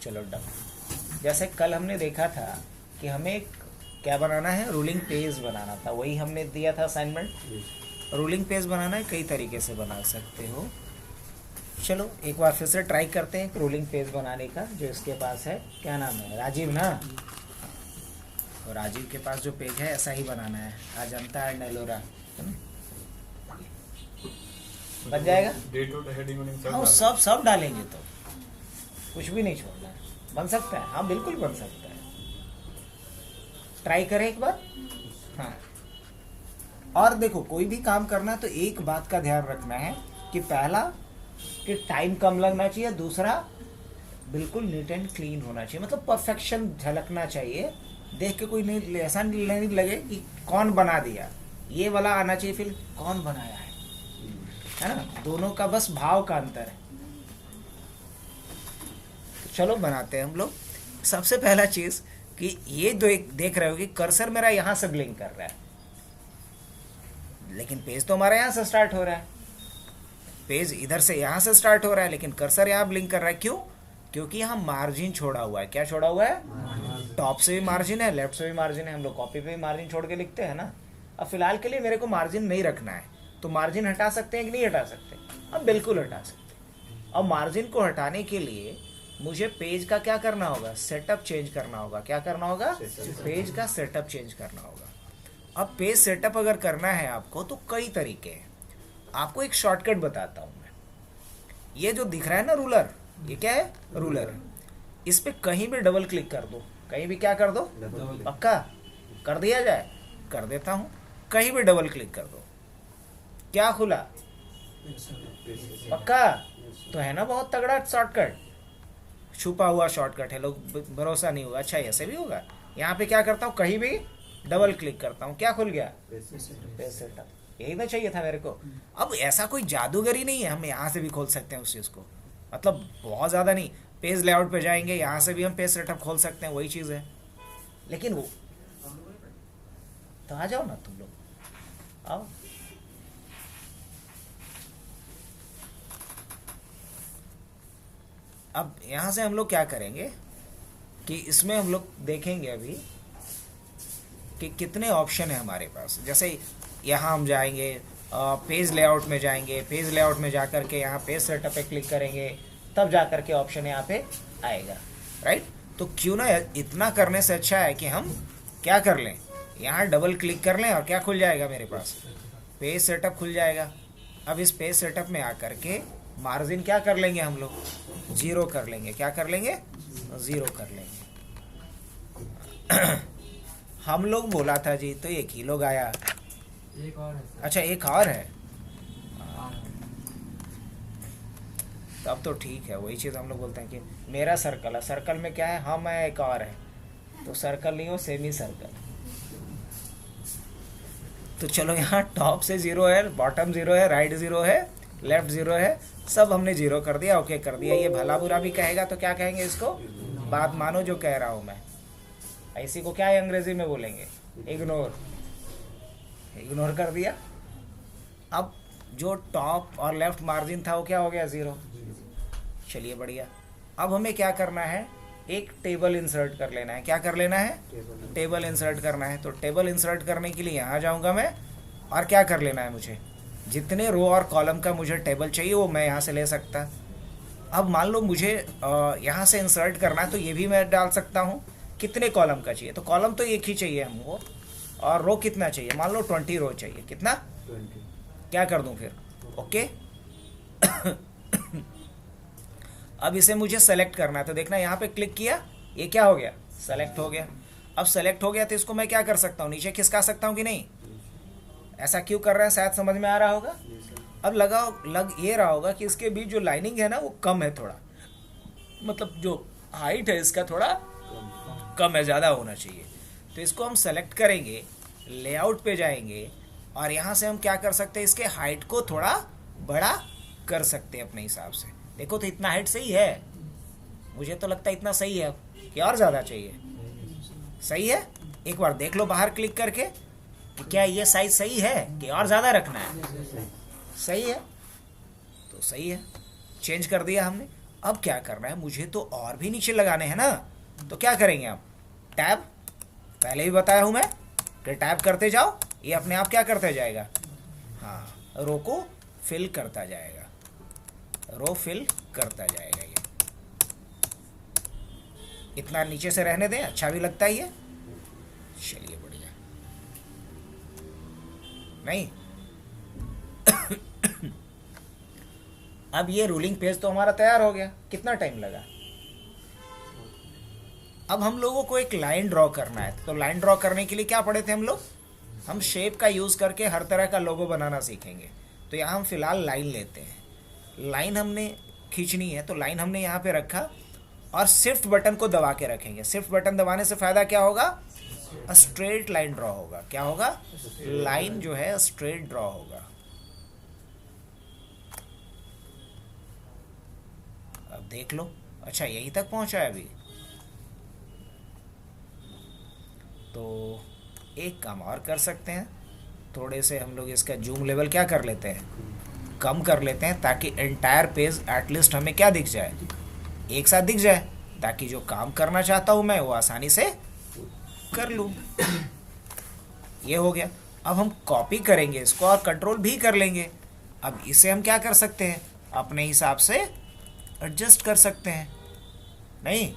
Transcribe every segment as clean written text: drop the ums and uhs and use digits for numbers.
चलो डन। जैसे कल हमने देखा था कि हमें क्या बनाना है, रूलिंग पेज बनाना था, वही हमने दिया था असाइनमेंट। रूलिंग पेज बनाना है, कई तरीके से बना सकते हो। चलो एक बार फिर से ट्राई करते हैं रूलिंग पेज बनाने का। जो इसके पास है, क्या नाम है, राजीव ना, और राजीव के पास जो पेज है ऐसा ही बनाना है, अजंता एंड एलोरा, है ना? बन जाएगा। हाँ सब डालेंगे तो कुछ भी नहीं छोड़ना है, बन सकता है। हाँ बिल्कुल बन सकता है, ट्राई करें एक बार। हाँ, और देखो कोई भी काम करना है तो एक बात का ध्यान रखना है कि पहला कि टाइम कम लगना चाहिए, दूसरा बिल्कुल नीट एंड क्लीन होना चाहिए, मतलब परफेक्शन झलकना चाहिए। देख के कोई नहीं, ऐसा नहीं लगे कि कौन बना दिया, ये वाला आना चाहिए फिर कौन बनाया है ना? दोनों का बस भाव का अंतर है। तो चलो बनाते हैं हम लोग। सबसे पहला चीज कि ये देख रहे हो कि कर्सर मेरा यहां से ब्लिंक कर रहा है, लेकिन पेज तो हमारा यहां से स्टार्ट हो रहा है। पेज इधर से यहां से स्टार्ट हो रहा है, लेकिन कर्सर यहां ब्लिंक कर रहा है। क्यों? क्योंकि यहाँ मार्जिन छोड़ा हुआ है। क्या छोड़ा हुआ है? टॉप से भी मार्जिन है, लेफ्ट से भी मार्जिन है। हम लोग कॉपी पे भी मार्जिन छोड़ के लिखते हैं ना। अब फिलहाल के लिए मेरे को मार्जिन नहीं रखना है, तो मार्जिन हटा सकते हैं कि नहीं हटा सकते? अब बिल्कुल हटा सकते हैं। अब मार्जिन को हटाने के लिए मुझे पेज का क्या करना होगा? सेटअप चेंज करना होगा। क्या करना होगा? पेज का सेटअप चेंज करना होगा। अब पेज सेटअप अगर करना है आपको तो कई तरीके हैं। आपको एक शॉर्टकट बताता हूं मैं। ये जो दिख रहा है ना रूलर, ये क्या है? रूलर है। इस पे कहीं भी डबल क्लिक कर दो, कहीं भी क्या कर दो? पक्का कर दिया जाए? कर देता हूं। कहीं भी डबल क्लिक कर दो, क्या खुला? पक्का? तो है ना बहुत तगड़ा शॉर्टकट, छुपा हुआ शॉर्टकट है। लोग भरोसा नहीं होगा, अच्छा ऐसे भी होगा। यहाँ पे क्या करता हूँ, कहीं भी डबल क्लिक करता हूँ, क्या खुल गया? Page setup. यही तो चाहिए था मेरे को। अब ऐसा कोई जादूगरी नहीं है, हम यहाँ से भी खोल सकते हैं उस चीज़ को, मतलब बहुत ज़्यादा नहीं। पेज लेआउट पे जाएंगे, यहाँ से भी हम पेज सेटअप खोल सकते हैं, वही चीज़ है। लेकिन वो तो आ जाओ ना तुम लोग, आओ। अब यहाँ से हम लोग क्या करेंगे कि इसमें हम लोग देखेंगे अभी कि कितने ऑप्शन है हमारे पास। जैसे यहाँ हम जाएंगे, पेज लेआउट में जाएंगे, पेज लेआउट में जा कर के यहाँ पेज सेटअप पे क्लिक करेंगे, तब जा कर के ऑप्शन यहाँ पे आएगा, राइट? तो क्यों ना इतना करने से अच्छा है कि हम क्या कर लें, यहाँ डबल क्लिक कर लें और क्या खुल जाएगा मेरे पास? पेज सेटअप खुल जाएगा। अब इस पेज सेटअप में आकर के मार्जिन क्या कर लेंगे हम लोग? 0 कर लेंगे। क्या कर लेंगे? 0 कर लेंगे। हम लोग बोला था जी, तो एक ही लोग आया। एक और है सर। अच्छा एक और है, तब तो ठीक है। वही चीज़ हम लोग बोलते हैं कि मेरा सर्कल है, सर्कल में क्या है? हम है, एक और है, तो सर्कल नहीं हो, सेमी सर्कल। तो चलो यहाँ टॉप से 0 है, बॉटम 0 है, राइट 0 है, लेफ्ट 0 है, सब हमने 0 कर दिया, ओके कर दिया। ये भला बुरा भी कहेगा तो क्या कहेंगे इसको? बात मानो जो कह रहा हूँ मैं। ऐसी को क्या है अंग्रेजी में बोलेंगे? इग्नोर। इग्नोर कर दिया। अब जो टॉप और लेफ्ट मार्जिन था वो क्या हो गया? 0। चलिए बढ़िया। अब हमें क्या करना है? एक टेबल इंसर्ट कर लेना है। क्या कर लेना है? टेबल इंसर्ट करना है। तो टेबल इंसर्ट करने के लिए यहाँ जाऊँगा मैं, और क्या कर लेना है मुझे? जितने रो और कॉलम का मुझे टेबल चाहिए वो मैं यहाँ से ले सकता। अब मान लो मुझे यहाँ से इंसर्ट करना है, तो ये भी मैं डाल सकता हूँ। कितने कॉलम का चाहिए? तो कॉलम तो एक ही चाहिए हमको, और रो कितना चाहिए? मान लो 20 रो चाहिए। कितना? 20। क्या कर दूं फिर? ओके। अब इसे मुझे सेलेक्ट करना है, तो देखना यहाँ पे क्लिक किया, ये क्या हो गया? सेलेक्ट हो गया। अब सेलेक्ट हो गया तो इसको मैं क्या कर सकता हूँ? नीचे खिसका सकता हूँ कि नहीं? ऐसा क्यों कर रहा है, शायद समझ में आ रहा होगा। अब लग ये रहा होगा कि इसके बीच जो लाइनिंग है ना वो कम है थोड़ा, मतलब जो हाइट है इसका थोड़ा कम है, ज़्यादा होना चाहिए। तो इसको हम सेलेक्ट करेंगे, लेआउट पे जाएंगे, और यहाँ से हम क्या कर सकते हैं? इसके हाइट को थोड़ा बड़ा कर सकते हैं अपने हिसाब से। देखो तो इतना हाइट सही है, मुझे तो लगता है इतना सही है, कि और ज़्यादा चाहिए? सही है। एक बार देख लो बाहर क्लिक करके कि क्या ये साइज सही है कि और ज़्यादा रखना है? सही है, तो सही है, चेंज कर दिया हमने। अब क्या करना है, मुझे तो और भी नीचे लगाने हैं ना, तो क्या करेंगे आप, टैब, पहले ही बताया हूं मैं कि टैब करते जाओ, ये अपने आप क्या करता जाएगा, हाँ, रो को फिल करता जाएगा, रो फिल करता जाएगा। ये इतना नीचे से रहने दें, अच्छा भी लगता है ये, चलिए बढ़िया। नहीं अब ये रूलिंग पेज तो हमारा तैयार हो गया, कितना टाइम लगा। अब हम लोगों को एक लाइन ड्रॉ करना है, तो लाइन ड्रॉ करने के लिए क्या पढ़े थे हम लोग, हम शेप का यूज करके हर तरह का लोगो बनाना सीखेंगे। तो यहाँ हम फिलहाल लाइन लेते हैं, लाइन हमने खींचनी है, तो लाइन हमने यहाँ पे रखा और शिफ्ट बटन को दबा के रखेंगे। शिफ्ट बटन दबाने से फायदा क्या होगा, स्ट्रेट लाइन ड्रॉ होगा। क्या होगा, लाइन जो है स्ट्रेट ड्रॉ होगा। अब देख लो, अच्छा यहीं तक पहुंचा है अभी। तो एक काम और कर सकते हैं, थोड़े से हम लोग इसका जूम लेवल क्या कर लेते हैं, कम कर लेते हैं, ताकि एंटायर पेज एटलीस्ट हमें क्या दिख जाए, एक साथ दिख जाए, ताकि जो काम करना चाहता हूं मैं वो आसानी से कर लूं। ये हो गया। अब हम कॉपी करेंगे इसको और कंट्रोल भी कर लेंगे। अब इसे हम क्या कर सकते हैं, अपने हिसाब से एडजस्ट कर सकते हैं। नहीं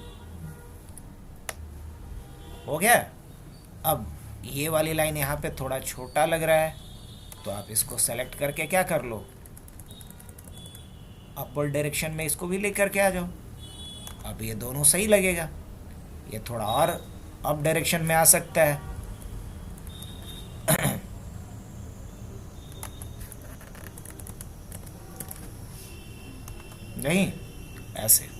हो गया। अब ये वाली लाइन यहाँ पे थोड़ा छोटा लग रहा है, तो आप इसको सेलेक्ट करके क्या कर लो, अपवर्ड डायरेक्शन में इसको भी लेकर के आ जाओ। अब ये दोनों सही लगेगा। ये थोड़ा और अप डायरेक्शन में आ सकता है। नहीं, ऐसे।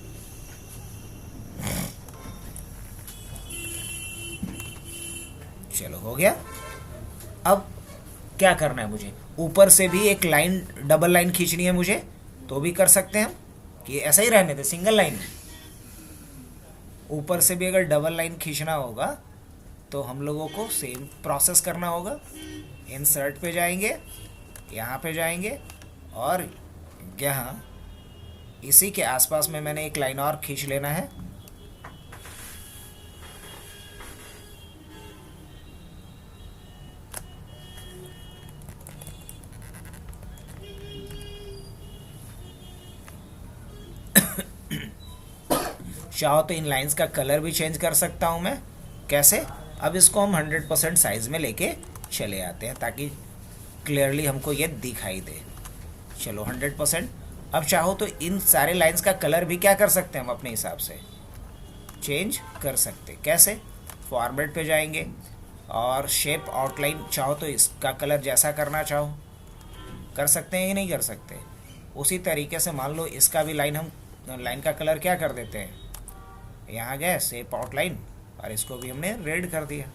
चलो हो गया। अब क्या करना है मुझे, ऊपर से भी एक लाइन, डबल लाइन खींचनी है मुझे, तो भी कर सकते हैं हम, कि ऐसा ही रहने दे सिंगल लाइन। ऊपर से भी अगर डबल लाइन खींचना होगा तो हम लोगों को सेम प्रोसेस करना होगा। इंसर्ट पे जाएंगे, यहाँ पे जाएंगे और यहाँ इसी के आसपास में मैंने एक लाइन और खींच लेना है। चाहो तो इन लाइंस का कलर भी चेंज कर सकता हूं मैं। कैसे, अब इसको हम 100% साइज में लेके चले आते हैं ताकि क्लियरली हमको ये दिखाई दे। चलो 100%। अब चाहो तो इन सारे लाइंस का कलर भी क्या कर सकते हैं हम अपने हिसाब से चेंज कर सकते। कैसे, फॉर्मेट पे जाएंगे और शेप आउटलाइन, चाहो तो इसका कलर जैसा करना चाहो कर सकते हैं या नहीं कर सकते। उसी तरीके से मान लो इसका भी लाइन, हम लाइन का कलर क्या कर देते हैं, यहाँ गए शेप आउटलाइन और इसको भी हमने रेड कर दिया,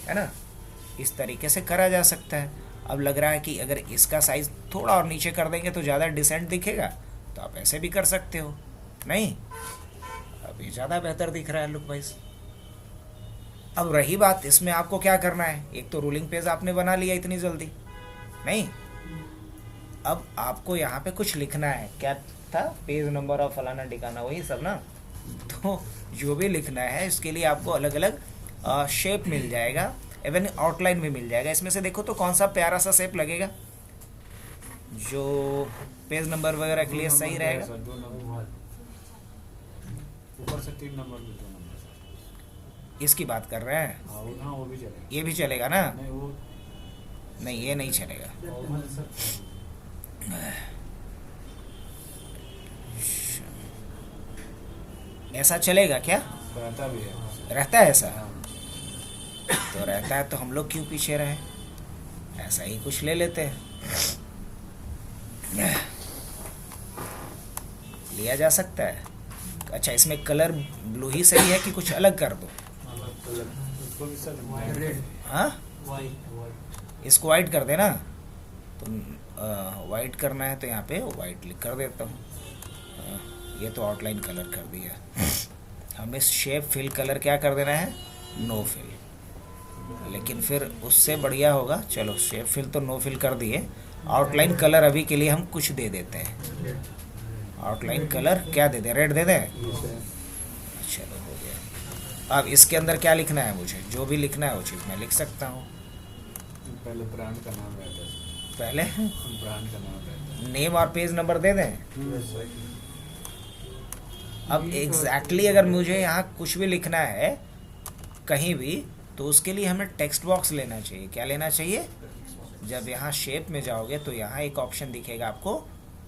है ना। इस तरीके से करा जा सकता है। अब लग रहा है कि अगर इसका साइज थोड़ा और नीचे कर देंगे तो ज़्यादा डिसेंट दिखेगा, तो आप ऐसे भी कर सकते हो। नहीं, अभी ज़्यादा बेहतर दिख रहा है लुक वाइज। अब रही बात, इसमें आपको क्या करना है, एक तो रूलिंग पेज आपने बना लिया इतनी जल्दी, नहीं, अब आपको यहाँ पे कुछ लिखना है। क्या था, पेज नंबर और फलाना ठिकाना, वही सब ना। तो जो भी लिखना है इसके लिए आपको अलग अलग शेप मिल जाएगा, इवन आउटलाइन भी मिल जाएगा। इसमें से देखो तो कौन सा प्यारा सा शेप लगेगा जो पेज नंबर वगैरह के लिए सही रहेगा। ऊपर से 3 नंबर में 2 नंबर। इसकी बात कर रहे हैं, हाँ वो भी चलेगा। ये भी चलेगा ना, नहीं वो नहीं ये नहीं चलेगा। ऐसा चलेगा क्या, रहता भी है। रहता है ऐसा, तो रहता है तो हम लोग क्यों पीछे रहे, ऐसा ही कुछ ले लेते हैं। लिया जा सकता है। अच्छा, इसमें कलर ब्लू ही सही है कि कुछ अलग कर दो। उसको भी सर हाँ, वाइट इसको वाइट कर देना, तो वाइट करना है तो यहाँ पे वाइट लिख कर देता हूँ। ये तो आउटलाइन कलर कर दिया। हमें शेप फिल कलर क्या कर देना है, नो फिल। लेकिन फिर उससे बढ़िया होगा, चलो शेप फिल तो नो फिल कर दिए, आउटलाइन कलर अभी के लिए हम कुछ दे देते हैं। आउटलाइन कलर क्या दे दें, रेड दे दें? चलो हो गया। अब इसके अंदर क्या लिखना है मुझे? जो भी लिखना है वो चीज़ मैं लिख सकता हूँ। पहले ब्रांड का नाम रहता है, पहले ब्रांड का नाम रहता है। नेम और पेज नंबर दे दें। अब एग्जैक्टली अगर मुझे यहाँ कुछ भी लिखना है कहीं भी, तो उसके लिए हमें टेक्स्ट बॉक्स लेना चाहिए। क्या लेना चाहिए? जब यहाँ शेप में जाओगे तो यहाँ एक ऑप्शन दिखेगा आपको,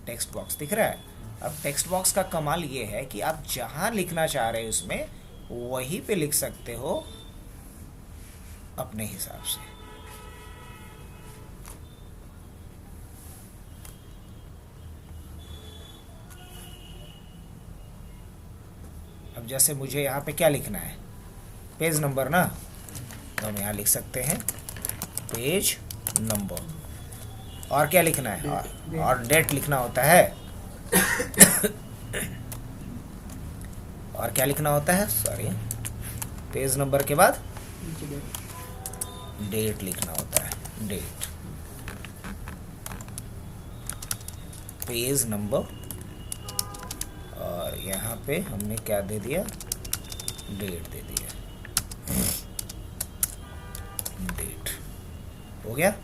टेक्स्ट बॉक्स दिख रहा है। अब टेक्स्ट बॉक्स का कमाल ये है कि आप जहाँ लिखना चाह रहे हो उसमें वहीं पे लिख सकते हो अपने हिसाब से। अब जैसे मुझे यहाँ पे क्या लिखना है? पेज नंबर ना, तो हम यहाँ लिख सकते हैं पेज नंबर। और क्या लिखना है? और डेट लिखना होता है। और क्या लिखना होता है? सॉरी, पेज नंबर के बाद डेट लिखना होता है। डेट, पेज नंबर, और यहाँ पे हमने क्या दे दिया? डेट दे दिया। डेट हो गया।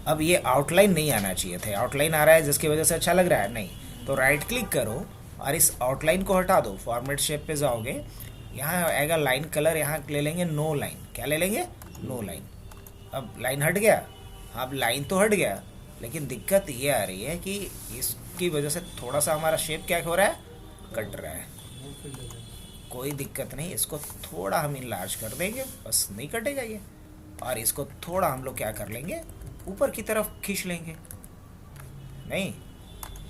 अब ये आउटलाइन नहीं आना चाहिए थे, आउटलाइन आ रहा है जिसकी वजह से अच्छा लग रहा है। नहीं तो राइट क्लिक करो और इस आउटलाइन को हटा दो। फॉर्मेट शेप पे जाओगे, यहाँ आएगा लाइन कलर, यहाँ ले लेंगे नो लाइन। क्या ले लेंगे? No line. अब लाइन हट गया। अब लाइन तो हट गया, लेकिन दिक्कत ये आ रही है कि इसकी वजह से थोड़ा सा हमारा शेप क्या हो रहा है? कट रहा है। कोई दिक्कत नहीं, इसको थोड़ा हम इनलार्ज कर देंगे, बस नहीं कटेगा ये। और इसको थोड़ा हम लोग क्या कर लेंगे? ऊपर की तरफ खींच लेंगे। नहीं,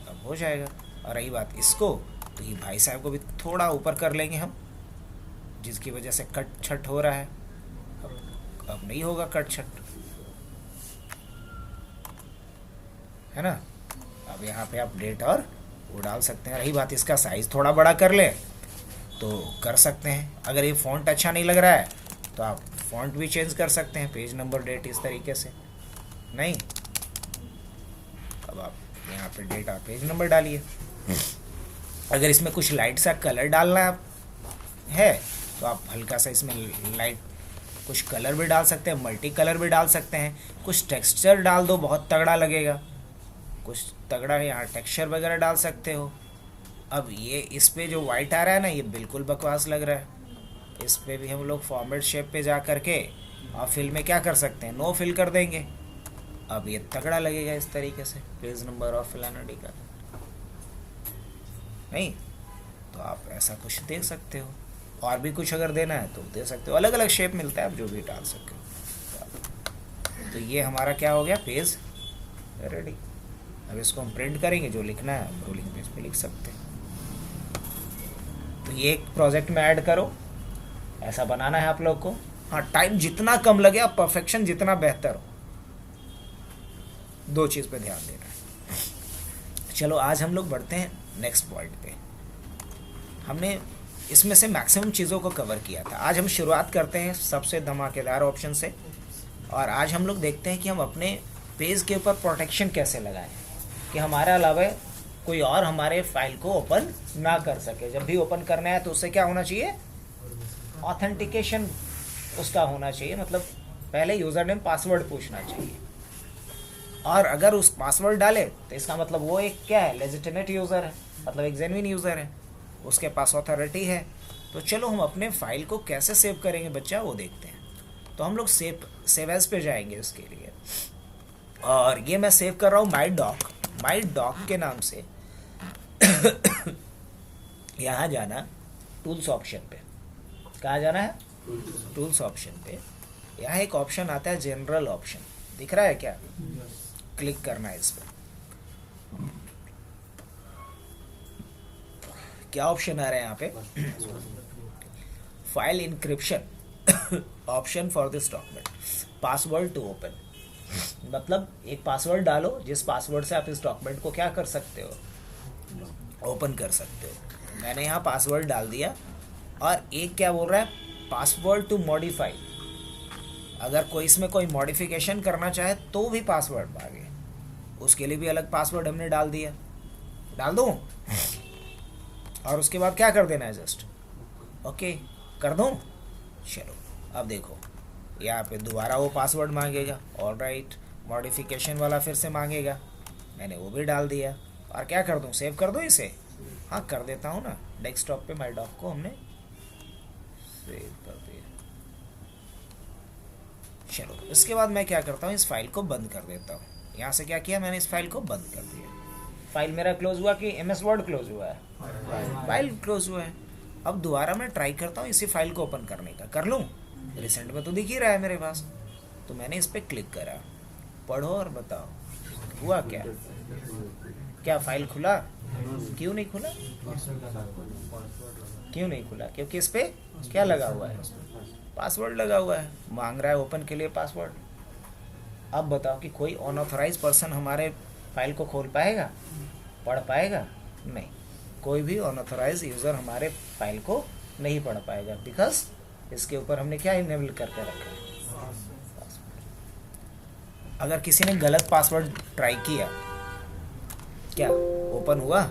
अब हो जाएगा। और रही बात इसको, तो ये भाई साहब को भी थोड़ा ऊपर कर लेंगे हम, जिसकी वजह से कट छट हो रहा है। अब नहीं होगा कट छट, है ना। अब यहाँ पे आप डेट और वो डाल सकते हैं। रही बात इसका साइज थोड़ा बड़ा कर ले तो कर सकते हैं। अगर ये फॉन्ट अच्छा नहीं लग रहा है तो आप फॉन्ट भी चेंज कर सकते हैं, पेज नंबर डेट इस तरीके से। नहीं, अब आप यहाँ पे डेट और पेज नंबर डालिए। अगर इसमें कुछ लाइट सा कलर डालना है तो आप हल्का सा इसमें लाइट कुछ कलर भी डाल सकते हैं, मल्टी कलर भी डाल सकते हैं। कुछ टेक्सचर डाल दो, बहुत तगड़ा लगेगा। कुछ तगड़ा यहाँ टेक्सचर वगैरह डाल सकते हो। अब ये इस पे जो वाइट आ रहा है ना, ये बिल्कुल बकवास लग रहा है। इस पे भी हम लोग फॉर्मेट शेप पे जा करके और फिल में क्या कर सकते हैं? नो फिल कर देंगे। अब ये तगड़ा लगेगा इस तरीके से, पेज नंबर और फलाना डी का। नहीं तो आप ऐसा कुछ दे सकते हो। और भी कुछ अगर देना है तो दे सकते हो, अलग अलग शेप मिलता है, आप जो भी डाल सकते हो। तो ये हमारा क्या हो गया? Page ready. अब इसको हम प्रिंट करेंगे, जो लिखना है हम रोलिंग पेज पे लिख सकते हैं। तो ये एक प्रोजेक्ट में ऐड करो, ऐसा बनाना है आप लोग को। हाँ, टाइम जितना कम लगे और परफेक्शन जितना बेहतर हो, दो चीज़ पे ध्यान देना है। चलो आज हम लोग बढ़ते हैं नेक्स्ट पॉइंट पे। हमने इसमें से मैक्सिमम चीज़ों को कवर किया था। आज हम शुरुआत करते हैं सबसे धमाकेदार ऑप्शन से, और आज हम लोग देखते हैं कि हम अपने पेज के ऊपर प्रोटेक्शन कैसे लगाएं कि हमारे अलावा कोई और हमारे फाइल को ओपन ना कर सके। जब भी ओपन करना है तो उससे क्या होना चाहिए? ऑथेंटिकेशन उसका होना चाहिए, मतलब पहले यूज़र नेम पासवर्ड पूछना चाहिए। और अगर उस पासवर्ड डाले तो इसका मतलब वो एक क्या है? लेजिटिमेट यूज़र है, मतलब एक जेन्युइन यूज़र है, उसके पास अथॉरिटी है। तो चलो हम अपने फाइल को कैसे सेव करेंगे बच्चा, वो देखते हैं। तो हम लोग सेव एज पे जाएंगे उसके लिए, और ये मैं सेव कर रहा हूँ माई डॉक के नाम से। यहाँ जाना टूल्स ऑप्शन पे। कहाँ जाना है? टूल्स ऑप्शन पे। यहाँ एक ऑप्शन आता है जनरल ऑप्शन, दिख रहा है क्या? क्लिक करना है इस पर। क्या ऑप्शन आ रहा है यहाँ पे? File encryption option for this document, password to open. मतलब एक पासवर्ड डालो जिस पासवर्ड से आप इस डॉक्यूमेंट को क्या कर सकते हो? ओपन कर सकते हो। मैंने यहाँ पासवर्ड डाल दिया, और एक क्या बोल रहा है? Password to modify. अगर कोई इसमें कोई मॉडिफिकेशन करना चाहे तो भी पासवर्ड मांगे, उसके लिए भी अलग पासवर्ड हमने डाल दिया। डाल दूँ? और उसके बाद क्या कर देना है, जस्ट ओके कर दूं। चलो अब देखो यहाँ पे दोबारा वो पासवर्ड मांगेगा, ऑलराइट, मॉडिफिकेशन वाला फिर से मांगेगा, मैंने वो भी डाल दिया। और क्या कर दूं, सेव कर दूं इसे, हाँ कर देता हूँ ना, डेस्कटॉप पे माई डॉक को हमने सेव कर दिया। चलो इसके बाद मैं क्या करता हूँ, इस फाइल को बंद कर देता हूँ। यहाँ से क्या किया मैंने, इस फाइल को बंद कर दिया। फाइल मेरा क्लोज हुआ कि MS वर्ड क्लोज हुआ है, फाइल क्लोज हुआ है। अब दोबारा मैं ट्राई करता हूँ इसी फाइल को ओपन करने का, कर लूँ, रिसेंट में तो दिख ही रहा है मेरे पास। तो मैंने इस पर क्लिक करा, पढ़ो और बताओ हुआ क्या, क्या फाइल खुला, क्यों नहीं खुला, क्यों नहीं खुला, क्योंकि इस पे क्या लगा हुआ है, पासवर्ड लगा हुआ है, मांग रहा है ओपन के लिए पासवर्ड। अब बताओ कि कोई अनऑथराइज पर्सन हमारे फाइल को खोल पाएगा, पढ़ पाएगा, नहीं, कोई भी अनऑथराइज यूज़र हमारे फाइल को नहीं पढ़ पाएगा, बिकॉज इसके ऊपर हमने क्या इनेबल करके रखा है, अगर किसी ने गलत पासवर्ड ट्राई किया, क्या ओपन हुआ,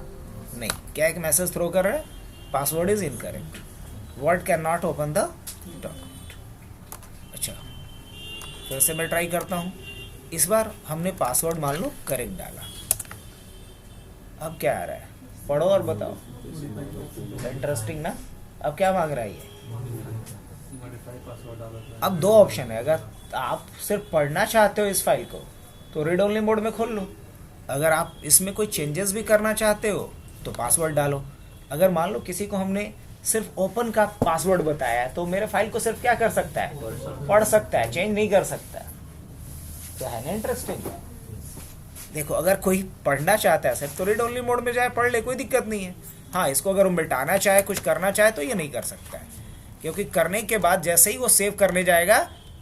नहीं, क्या एक मैसेज थ्रो कर रहा है, password is incorrect, word can not open the document. अच्छा फिर से मैं ट्राई करता हूँ, इस बार हमने पासवर्ड मान लो करेक्ट डाला। अब क्या आ रहा है, पढ़ो और बताओ, इंटरेस्टिंग ना। अब क्या मांग रहा है ये, अब दो ऑप्शन है, अगर आप सिर्फ पढ़ना चाहते हो इस फाइल को तो रीड ओनली मोड में खोल लो, अगर आप इसमें कोई चेंजेस भी करना चाहते हो तो पासवर्ड डालो। अगर मान लो किसी को हमने सिर्फ ओपन का पासवर्ड बताया है तो मेरे फाइल को सिर्फ क्या कर सकता है, पढ़ सकता है, चेंज नहीं कर सकता। तो है ना इंटरेस्टिंग। देखो अगर कोई पढ़ना चाहता है सिर्फ तो रीड ओनली मोड में जाए, पढ़ ले, कोई दिक्कत नहीं है। हाँ इसको अगर वो मिटाना चाहे, कुछ करना चाहे तो ये नहीं कर सकता है, क्योंकि करने के बाद जैसे ही वो सेव करने जाएगा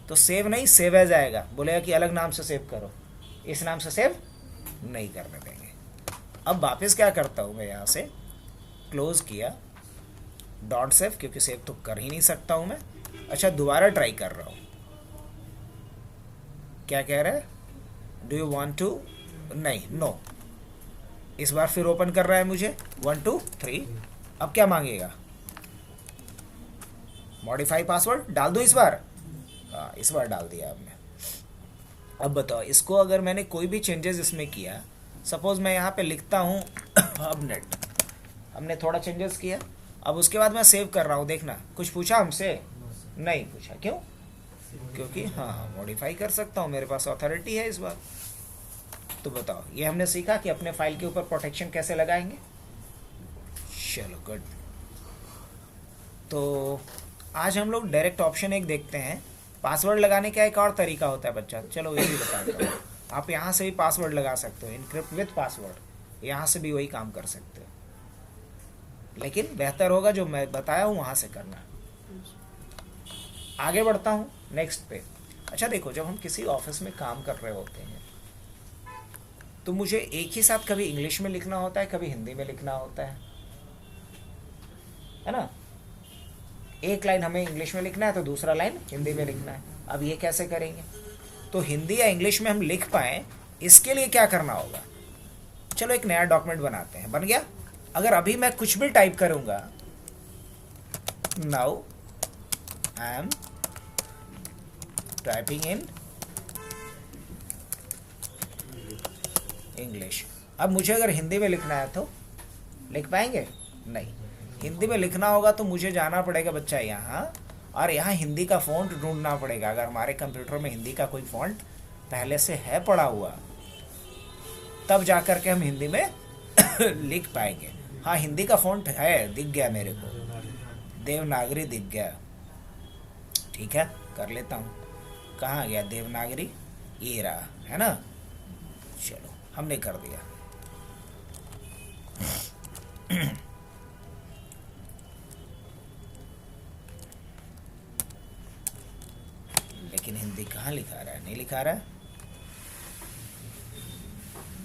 तो सेव नहीं सेव एज आएगा, बोलेगा कि अलग नाम से सेव करो, इस नाम से सेव नहीं करने देंगे। अब वापस क्या करता हूँ मैं, यहाँ से क्लोज किया, डॉट सेव, क्योंकि सेव तो कर ही नहीं सकता हूँ मैं। अच्छा दोबारा ट्राई कर रहा हूँ, क्या कह रहा है, डू यू वांट टू, नहीं, नो। इस बार फिर ओपन कर रहा है मुझे, 1 2 3। अब क्या मांगेगा, मॉडिफाई पासवर्ड डाल दो इस बार, हाँ इस बार डाल दिया आपने। अब बताओ इसको अगर मैंने कोई भी चेंजेस इसमें किया, सपोज मैं यहाँ पे लिखता हूँ हबनेट, हमने थोड़ा चेंजेस किया, अब उसके बाद मैं सेव कर रहा हूँ, देखना कुछ पूछा हमसे, नहीं पूछा, क्यों, क्योंकि हाँ मॉडिफाई कर सकता हूँ, मेरे पास अथॉरिटी है इस बार। तो बताओ ये हमने सीखा कि अपने फाइल के ऊपर प्रोटेक्शन कैसे लगाएंगे। चलो गुड। तो आज हम लोग डायरेक्ट ऑप्शन एक देखते हैं, पासवर्ड लगाने का एक और तरीका होता है बच्चा, चलो ये भी बताता हूँ। आप यहाँ से भी पासवर्ड लगा सकते हो, इनक्रिप्ट विथ पासवर्ड, यहाँ से भी वही काम कर सकते हो, लेकिन बेहतर होगा जो मैं बताया हूँ वहाँ से करना। आगे बढ़ता हूँ नेक्स्ट पे। अच्छा देखो जब हम किसी ऑफिस में काम कर रहे होते हैं तो मुझे एक ही साथ कभी इंग्लिश में लिखना होता है, कभी हिंदी में लिखना होता है ना। एक लाइन हमें इंग्लिश में लिखना है तो दूसरा लाइन हिंदी में लिखना है। अब ये कैसे करेंगे, तो हिंदी या इंग्लिश में हम लिख पाएँ इसके लिए क्या करना होगा, चलो एक नया डॉक्यूमेंट बनाते हैं। बन गया। अगर अभी मैं कुछ भी टाइप करूंगा, now I am typing in English, अब मुझे अगर हिंदी में लिखना है तो लिख पाएंगे, नहीं। हिंदी में लिखना होगा तो मुझे जाना पड़ेगा बच्चा यहाँ, और यहाँ हिंदी का फ़ॉन्ट ढूंढना पड़ेगा। अगर हमारे कंप्यूटर में हिंदी का कोई फ़ॉन्ट पहले से है पड़ा हुआ, तब जा कर के हम हिंदी में लिख पाएंगे। हाँ हिंदी का फ़ॉन्ट है, दिख गया मेरे को, देवनागरी दिख गया, ठीक है कर लेता हूँ। कहाँ गया देवनागरी, ये रहा, है ना। चलो हमने कर दिया। लेकिन हिंदी कहाँ लिखा रहा है, नहीं लिखा रहा है।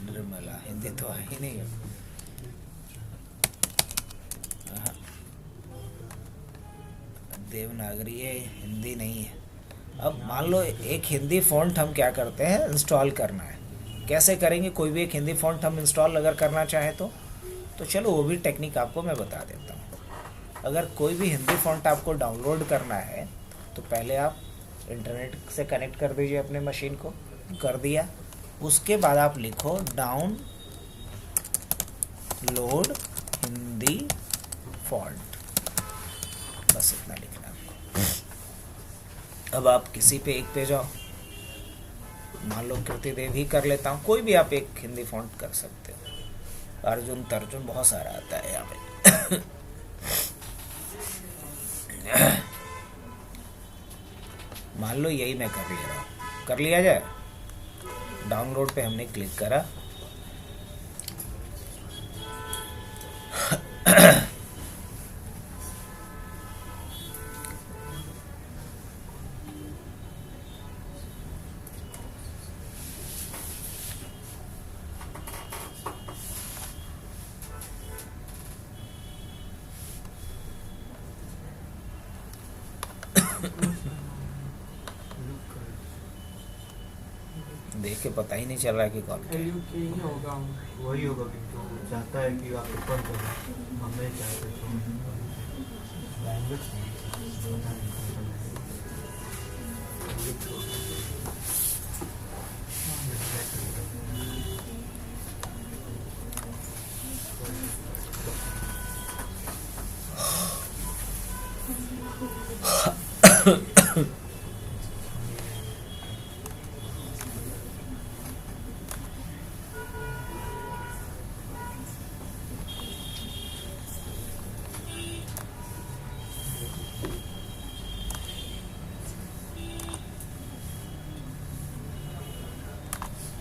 निर्मला हिंदी तो है ही नहीं। देवनागरी है, हिंदी नहीं है। अब मान लो एक हिंदी फ़ॉन्ट हम क्या करते हैं, इंस्टॉल करना है। कैसे करेंगे, कोई भी एक हिंदी फ़ॉन्ट हम इंस्टॉल अगर करना चाहें तो तो चलो वो भी टेक्निक आपको मैं बता देता हूँ। अगर कोई भी हिंदी फॉन्ट आपको डाउनलोड करना है तो पहले आप इंटरनेट से कनेक्ट कर दीजिए अपने मशीन को, कर दिया, उसके बाद आप लिखो डाउन लोड हिंदी फॉन्ट, बस इतना लिखना आपको। अब आप किसी पे एक पे जाओ, मान लो कृति देवी कर लेता हूँ, कोई भी आप एक हिंदी फॉन्ट कर सकते हो, अर्जुन तर्जुन बहुत सारा आता है यहाँ पे। मान लो यही मैं कर ले रहा हूँ, कर लिया जाए, डाउनलोड पे हमने क्लिक करा, देख के पता ही नहीं चल रहा है कि कौन क्या है। ही होगा, वही होगा कि जो चाहता है कि आप ऊपर करो, हमें चाहते तो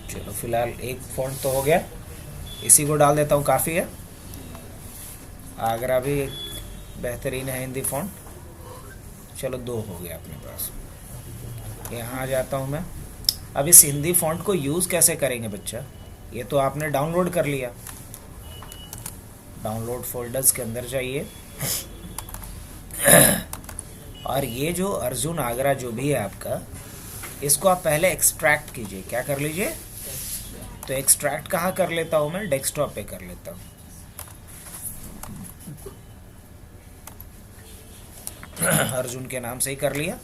चलो फिलहाल एक फॉन्ट तो हो गया, इसी को डाल देता हूँ, काफ़ी है। आगरा भी एक बेहतरीन है हिंदी फॉन्ट, चलो 2 हो गया अपने पास। यहाँ आ जाता हूँ मैं। अब इस हिंदी फॉन्ट को यूज़ कैसे करेंगे बच्चा, ये तो आपने डाउनलोड कर लिया, डाउनलोड फोल्डर्स के अंदर जाइए और ये जो अर्जुन आगरा जो भी है आपका, इसको आप पहले एक्सट्रैक्ट कीजिए। क्या कर लीजिए, तो एक्सट्रैक्ट कहाँ कर लेता हूँ मैं, डेस्कटॉप पे कर लेता हूँ। अर्जुन के नाम से ही कर लिया।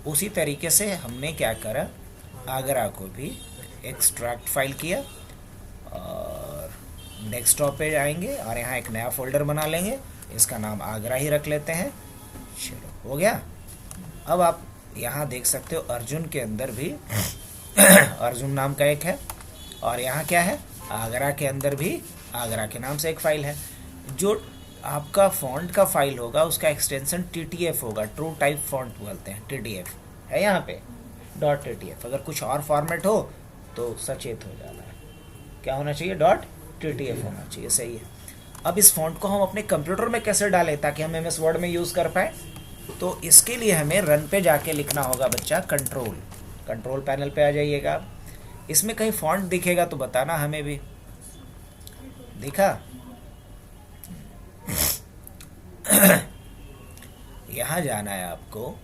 उसी तरीके से हमने क्या करा, आगरा को भी एक्सट्रैक्ट फाइल किया और डेस्कटॉप पे जाएंगे और यहाँ एक नया फोल्डर बना लेंगे, इसका नाम आगरा ही रख लेते हैं। चलो हो गया। अब आप यहाँ देख सकते हो अर्जुन के अंदर भी अर्जुन नाम का एक है, और यहाँ क्या है, आगरा के अंदर भी आगरा के नाम से एक फ़ाइल है। जो आपका फॉन्ट का फाइल होगा उसका एक्सटेंशन TTF होगा, ट्रू टाइप फॉन्ट बोलते हैं, TTF है यहाँ पे, .TTF। अगर कुछ और फॉर्मेट हो तो सचेत हो जाना है, क्या होना चाहिए, .TTF होना चाहिए, सही है। अब इस फॉन्ट को हम अपने कंप्यूटर में कैसे डालें ताकि हम MS वर्ड में यूज़ कर पाए, तो इसके लिए हमें रन पे जाके लिखना होगा बच्चा, कंट्रोल पैनल पे आ जाइएगा आप। इसमें कहीं फॉन्ट दिखेगा तो बताना हमें भी, दिखा? यहाँ जाना है आपको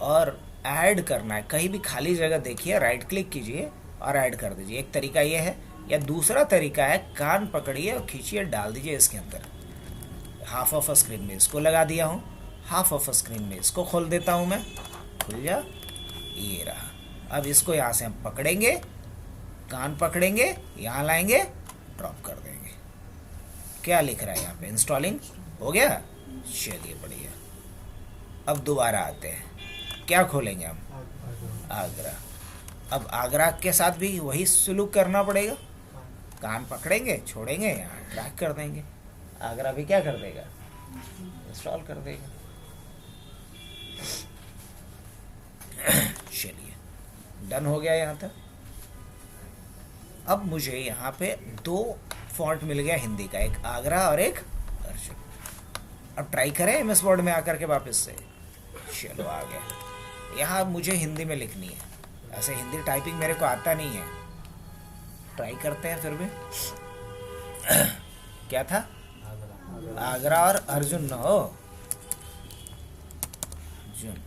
और ऐड करना है, कहीं भी खाली जगह देखिए, राइट क्लिक कीजिए और ऐड कर दीजिए। एक तरीका ये है, या दूसरा तरीका है, कान पकड़िए और खींचिए, डाल दीजिए इसके अंदर। हाफ ऑफ स्क्रीन में इसको लगा दिया हूँ, हाफ ऑफ स्क्रीन में इसको खोल देता हूँ मैं, खुल जा, ये रहा। अब इसको यहाँ से हम पकड़ेंगे, कान पकड़ेंगे, यहाँ लाएंगे, ड्रॉप कर देंगे। क्या लिख रहा है यहाँ पे, इंस्टॉलिंग हो गया, चलिए बढ़िया। अब दोबारा आते हैं, क्या खोलेंगे हम, आगरा। अब आगरा के साथ भी वही सुलूक करना पड़ेगा, कान पकड़ेंगे, छोड़ेंगे, यहाँ ड्रैग कर देंगे, आगरा भी क्या कर देगा, इंस्टॉल कर देगा। चलिए डन हो गया यहाँ तक। अब मुझे यहाँ पे 2 फॉन्ट मिल गया हिंदी का, एक आगरा और एक अर्जुन। अब ट्राई करें MS वर्ड में आकर के वापस से, चलो आ गया। यहाँ मुझे हिंदी में लिखनी है, ऐसे हिंदी टाइपिंग मेरे को आता नहीं है, ट्राई करते हैं फिर भी। क्या था, आगरा और अर्जुन न हो, अर्जुन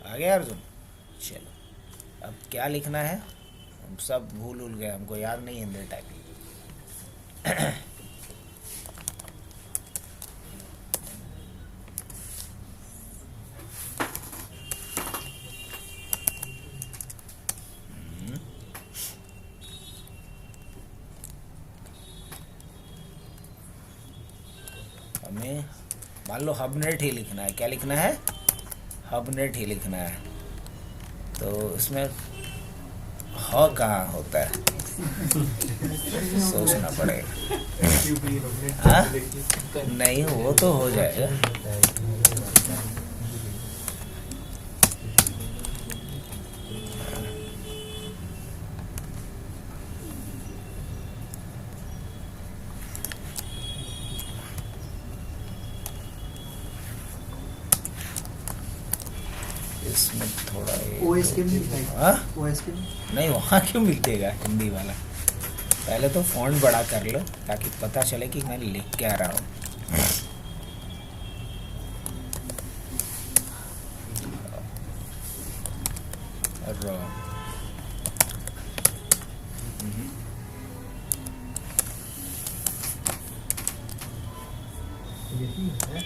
आ गया अर्जुन। चलो अब क्या लिखना है, हम सब भूल गए, हमको याद नहीं हिंदी टाइपिंग। हमें मान लो हबनेट ही लिखना है। क्या लिखना है? हबनेट ही लिखना है। तो इसमें ह कहाँ होता है? सोचना पड़ेगा। हाँ? नहीं, वो तो हो जाएगा। इसमें थोड़ा ओएस के भी लिखा है। हाँ? ओएस के भी नहीं, वहाँ क्यों मिलतेगा हिंदी वाला? पहले तो फॉन्ट बड़ा कर लो ताकि पता चले कि मैं लिख क्या रहा हूँ। यही है।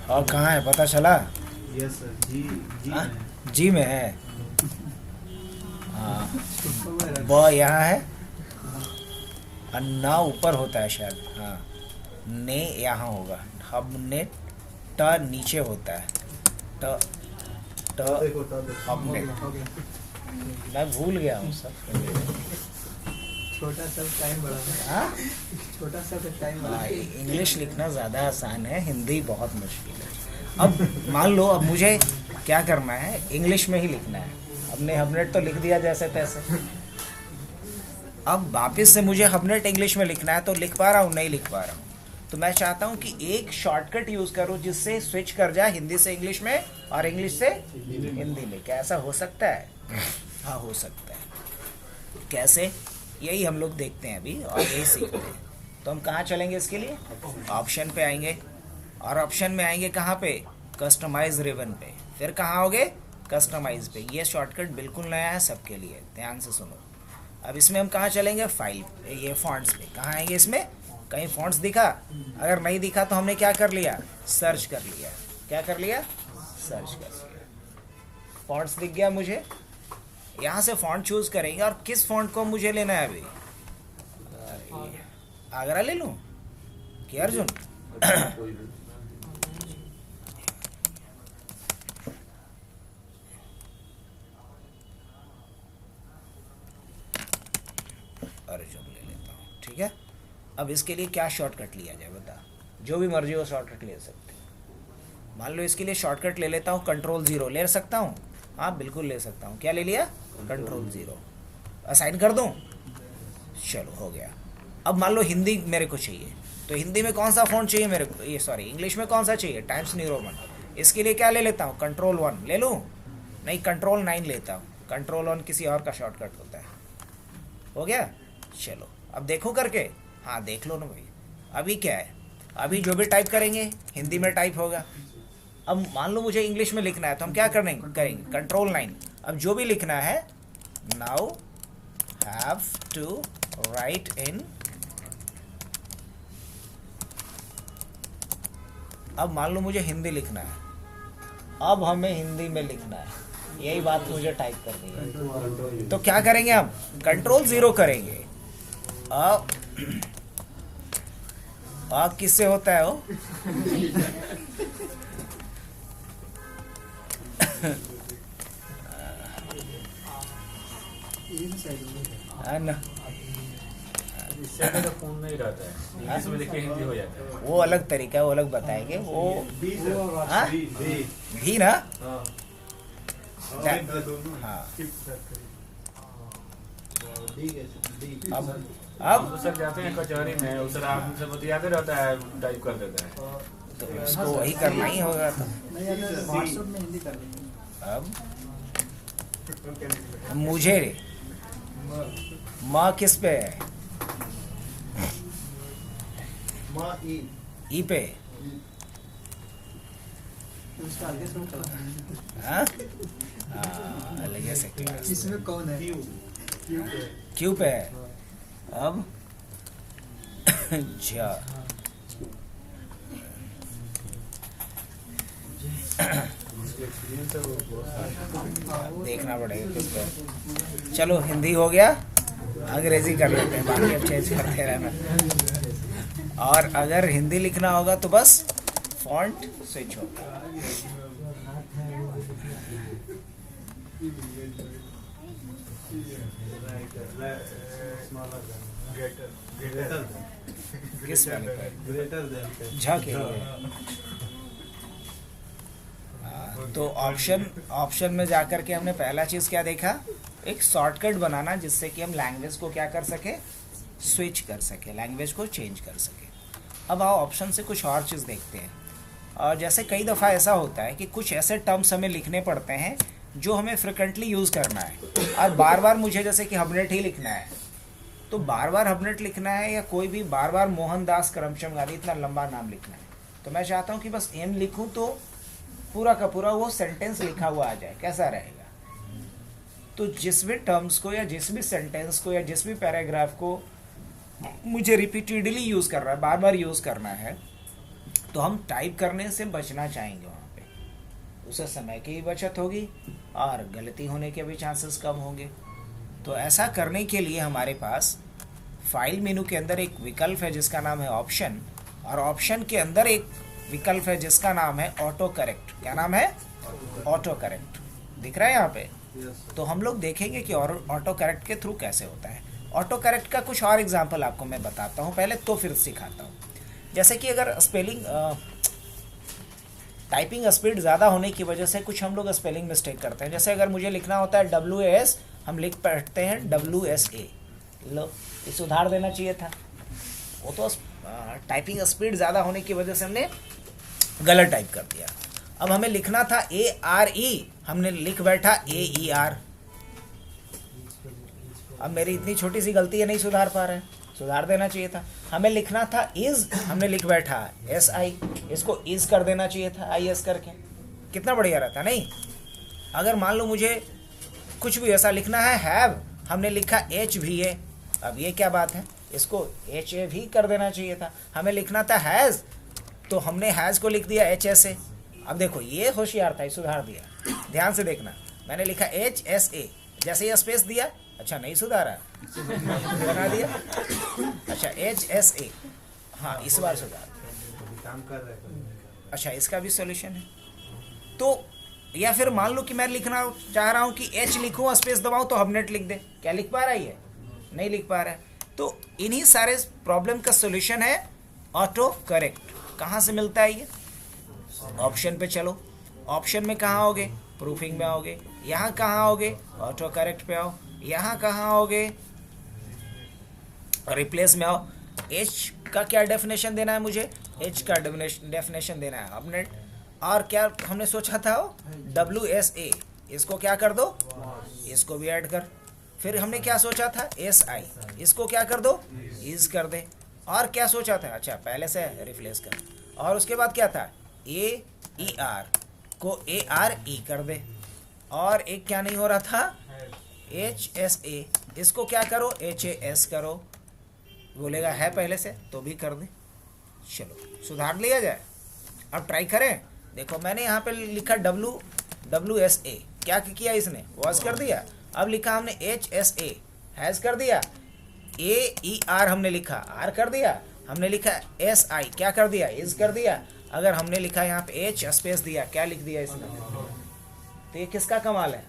और कहाँ है पता चला? यस सर, जी जी हाँ? में। जी में है। हाँ, ब यहाँ है और ना ऊपर होता है शायद। हाँ, ने यहाँ होगा। हबनेट ट नीचे होता है। ट देखो हबनेट। मैं भूल गया हूँ सब। छोटा सा टाइम बढ़ा है। हाँ? छोटा सा टाइम बढ़ा हाँ, है। इंग्लिश लिखना ज़्यादा आसान है, हिंदी बहुत मुश्किल है। अब मान लो, अब मुझे क्या करना है? इंग्लिश में ही लिखना है। हमने हबनेट तो लिख दिया जैसे तैसे। अब वापस से मुझे हबनेट इंग्लिश में लिखना है, तो लिख पा रहा हूँ? नहीं लिख पा रहा हूँ। तो मैं चाहता हूँ कि एक शॉर्टकट यूज़ करूँ जिससे स्विच कर जाए हिंदी से इंग्लिश में और इंग्लिश से हिंदी में। क्या ऐसा हो सकता है? हाँ, हो सकता है। कैसे? यही हम लोग देखते हैं अभी और यही सीखते हैं। तो हम कहाँ चलेंगे इसके लिए? ऑप्शन पे आएंगे और ऑप्शन में आएंगे कहाँ पे? कस्टमाइज रिबन पे। फिर कहाँ आओगे? कस्टमाइज पे। ये शॉर्टकट बिल्कुल नया है सबके लिए, ध्यान से सुनो। अब इसमें हम कहाँ चलेंगे? फाइल, ये फॉन्ट्स पे। कहाँ आएंगे इसमें? कहीं फॉन्ट्स दिखा? अगर नहीं दिखा तो हमने क्या कर लिया? सर्च कर लिया। क्या कर लिया? सर्च कर लिया। फॉन्ट्स दिख गया मुझे। यहाँ से फॉन्ट चूज करेंगे और किस फॉन्ट को मुझे लेना है अभी? आगरा ले लूं कि अर्जुन? अर्जुन ले लेता हूँ, ठीक है। अब इसके लिए क्या शॉर्टकट लिया जाए बता? जो भी मर्जी हो शॉर्टकट ले सकते हो। मान लो इसके लिए शॉर्टकट ले लेता हूँ Ctrl+0। ले सकता हूँ? हाँ, बिल्कुल ले सकता हूँ। क्या ले लिया? Ctrl+0। असाइन कर दूँ? चलो, हो गया। अब मान लो हिंदी मेरे को चाहिए, तो हिंदी में कौन सा फ़ॉन्ट चाहिए मेरे को? ये सॉरी, इंग्लिश में कौन सा चाहिए? Times new Roman. इसके लिए क्या ले लेता हूँ? Ctrl+1 ले लूँ? नहीं, Ctrl+9 लेता हूँ। Ctrl+1 किसी और का शॉर्टकट होता है। हो गया? चलो, अब देखो करके। हाँ, देख लो ना भाई। अभी क्या है? अभी जो भी टाइप करेंगे हिंदी में टाइप होगा। अब मान लो मुझे इंग्लिश में लिखना है, तो हम क्या करेंगे? Ctrl+9। अब जो भी लिखना है, नाउ हैव टू राइट इन। अब मान लो मुझे हिंदी लिखना है, अब हमें हिंदी में लिखना है। यही बात मुझे टाइप करनी है, तो क्या करेंगे हम? Ctrl+0 करेंगे। अब किससे होता है वो? है ना? इससे तो फोन नहीं रहता है, इंग्लिश में लिख के हिंदी हो जाता है। वो अलग तरीका है, वो अलग बताएंगे। वो हाँ? भी ना? हाँ। अब वो सर जाते हैं कचहरी में, उस सर आप उनसे बतियाते रहता है, टाइप कर देता है। तो उसको वही करना ही होगा। तो व्हाट्सएप में हिंदी कर देंगे। अब मुझे म किस पे है? ई पे। हाँ? अलग से क्लास इसमें कौन है? क्यू पे है। अब जा देखना पड़ेगा किस पे। चलो हिंदी हो गया, अंग्रेजी कर लेते हैं, बाकी अब चेंज करते रहना। और अगर हिंदी लिखना होगा तो बस फॉन्ट स्विच होगा। किस वाले पर? झ के लिए। तो ऑप्शन में जाकर के हमने पहला चीज क्या देखा, एक शॉर्टकट बनाना जिससे कि हम लैंग्वेज को क्या कर सके, स्विच कर सके, लैंग्वेज को चेंज कर सके। अब आओ ऑप्शन से कुछ और चीज़ देखते हैं। और जैसे कई दफ़ा ऐसा होता है कि कुछ ऐसे टर्म्स हमें लिखने पड़ते हैं जो हमें फ्रिक्वेंटली यूज़ करना है और बार बार मुझे जैसे कि हबनेट ही लिखना है, तो बार बार हबनेट लिखना है या कोई भी बार बार मोहनदास करमचंद गांधी इतना लंबा नाम लिखना है, तो मैं चाहता हूँ कि बस एम लिखूँ तो पूरा का पूरा वो सेंटेंस लिखा हुआ आ जाए। कैसा रहेगा? तो जिस भी टर्म्स को या जिस भी सेंटेंस को या जिस भी पैराग्राफ को मुझे रिपीटेडली यूज़ कर रहा है, बार बार यूज़ करना है, तो हम टाइप करने से बचना चाहेंगे। वहाँ पे उससे समय की भी बचत होगी और गलती होने के भी चांसेस कम होंगे। तो ऐसा करने के लिए हमारे पास फाइल मेनू के अंदर एक विकल्प है जिसका नाम है ऑप्शन, और ऑप्शन के अंदर एक विकल्प है जिसका नाम है ऑटो करेक्ट। क्या नाम है? Auto correct. दिख रहा है यहाँ पे? तो हम लोग देखेंगे कि ऑटो करेक्ट के थ्रू कैसे होता है। ऑटो करेक्ट का कुछ और एग्जांपल आपको मैं बताता हूँ पहले, तो फिर सिखाता हूँ। जैसे कि अगर स्पेलिंग टाइपिंग स्पीड ज़्यादा होने की वजह से कुछ हम लोग स्पेलिंग मिस्टेक करते हैं। जैसे अगर मुझे लिखना होता है WAS, हम लिख पढ़ते हैं WSA। लो, ये सुधार देना चाहिए था। वो तो टाइपिंग स्पीड ज़्यादा होने की वजह से हमने गलत टाइप कर दिया। अब हमें लिखना था ARE, हमने लिख बैठा AER। अब मेरी इतनी छोटी सी गलती है, नहीं सुधार पा रहे हैं, सुधार देना चाहिए था। हमें लिखना था इज, हमने लिख बैठा SI, इसको इज कर देना चाहिए था IS करके, कितना बढ़िया रहता नहीं? अगर मान लो मुझे कुछ भी ऐसा लिखना है हैव, हमने लिखा HVA, अब ये क्या बात है, इसको HAV कर देना चाहिए था। हमें लिखना था हैज़, तो हमने हैज़ को लिख दिया HSA। अब देखो ये होशियार था, सुधार दिया। ध्यान से देखना, मैंने लिखा HSA, जैसे ये स्पेस दिया, अच्छा नहीं सुधारा, बना दिया, अच्छा HSA, हाँ इस बार सुधार। अच्छा इसका भी सॉल्यूशन है। तो या फिर मान लो कि मैं लिखना चाह रहा हूँ कि H लिखूँ स्पेस दबाऊँ तो हबनेट लिख दे, क्या लिख पा रहा है? नहीं लिख पा रहा है। तो इन्हीं सारे प्रॉब्लम का सॉल्यूशन है ऑटो करेक्ट। कहाँ से मिलता है ये? ऑप्शन पे चलो, ऑप्शन में कहाँ आओगे? प्रूफिंग में आओगे। यहाँ कहाँ आओगे? ऑटो करेक्ट पे आओ। यहाँ कहाँ आओगे? रिप्लेस में आओ। H का क्या डेफिनेशन देना है मुझे? H का डेफिनेशन देना है हबनेट। और क्या हमने सोचा था? WSA, इसको क्या कर दो? इसको भी ऐड कर। फिर हमने क्या सोचा था? SI, इसको क्या कर दो? इज कर दे। और क्या सोचा था? अच्छा पहले से रिप्लेस कर। और उसके बाद क्या था? AER को ARE कर दे। और एक क्या नहीं हो रहा था? HSA, इसको क्या करो? HAS करो। बोलेगा है पहले से, तो भी कर दे। चलो सुधार लिया जाए। अब ट्राई करें। देखो मैंने यहाँ पे लिखा WSA, क्या किया इसने? वॉज कर दिया। अब लिखा हमने HSA, हैज़ कर दिया। AER हमने लिखा, आर कर दिया। हमने लिखा SI, क्या कर दिया? इज कर दिया। अगर हमने लिखा यहाँ पे H स्पेस दिया, क्या लिख दिया इसने? तो ये किसका कमाल है?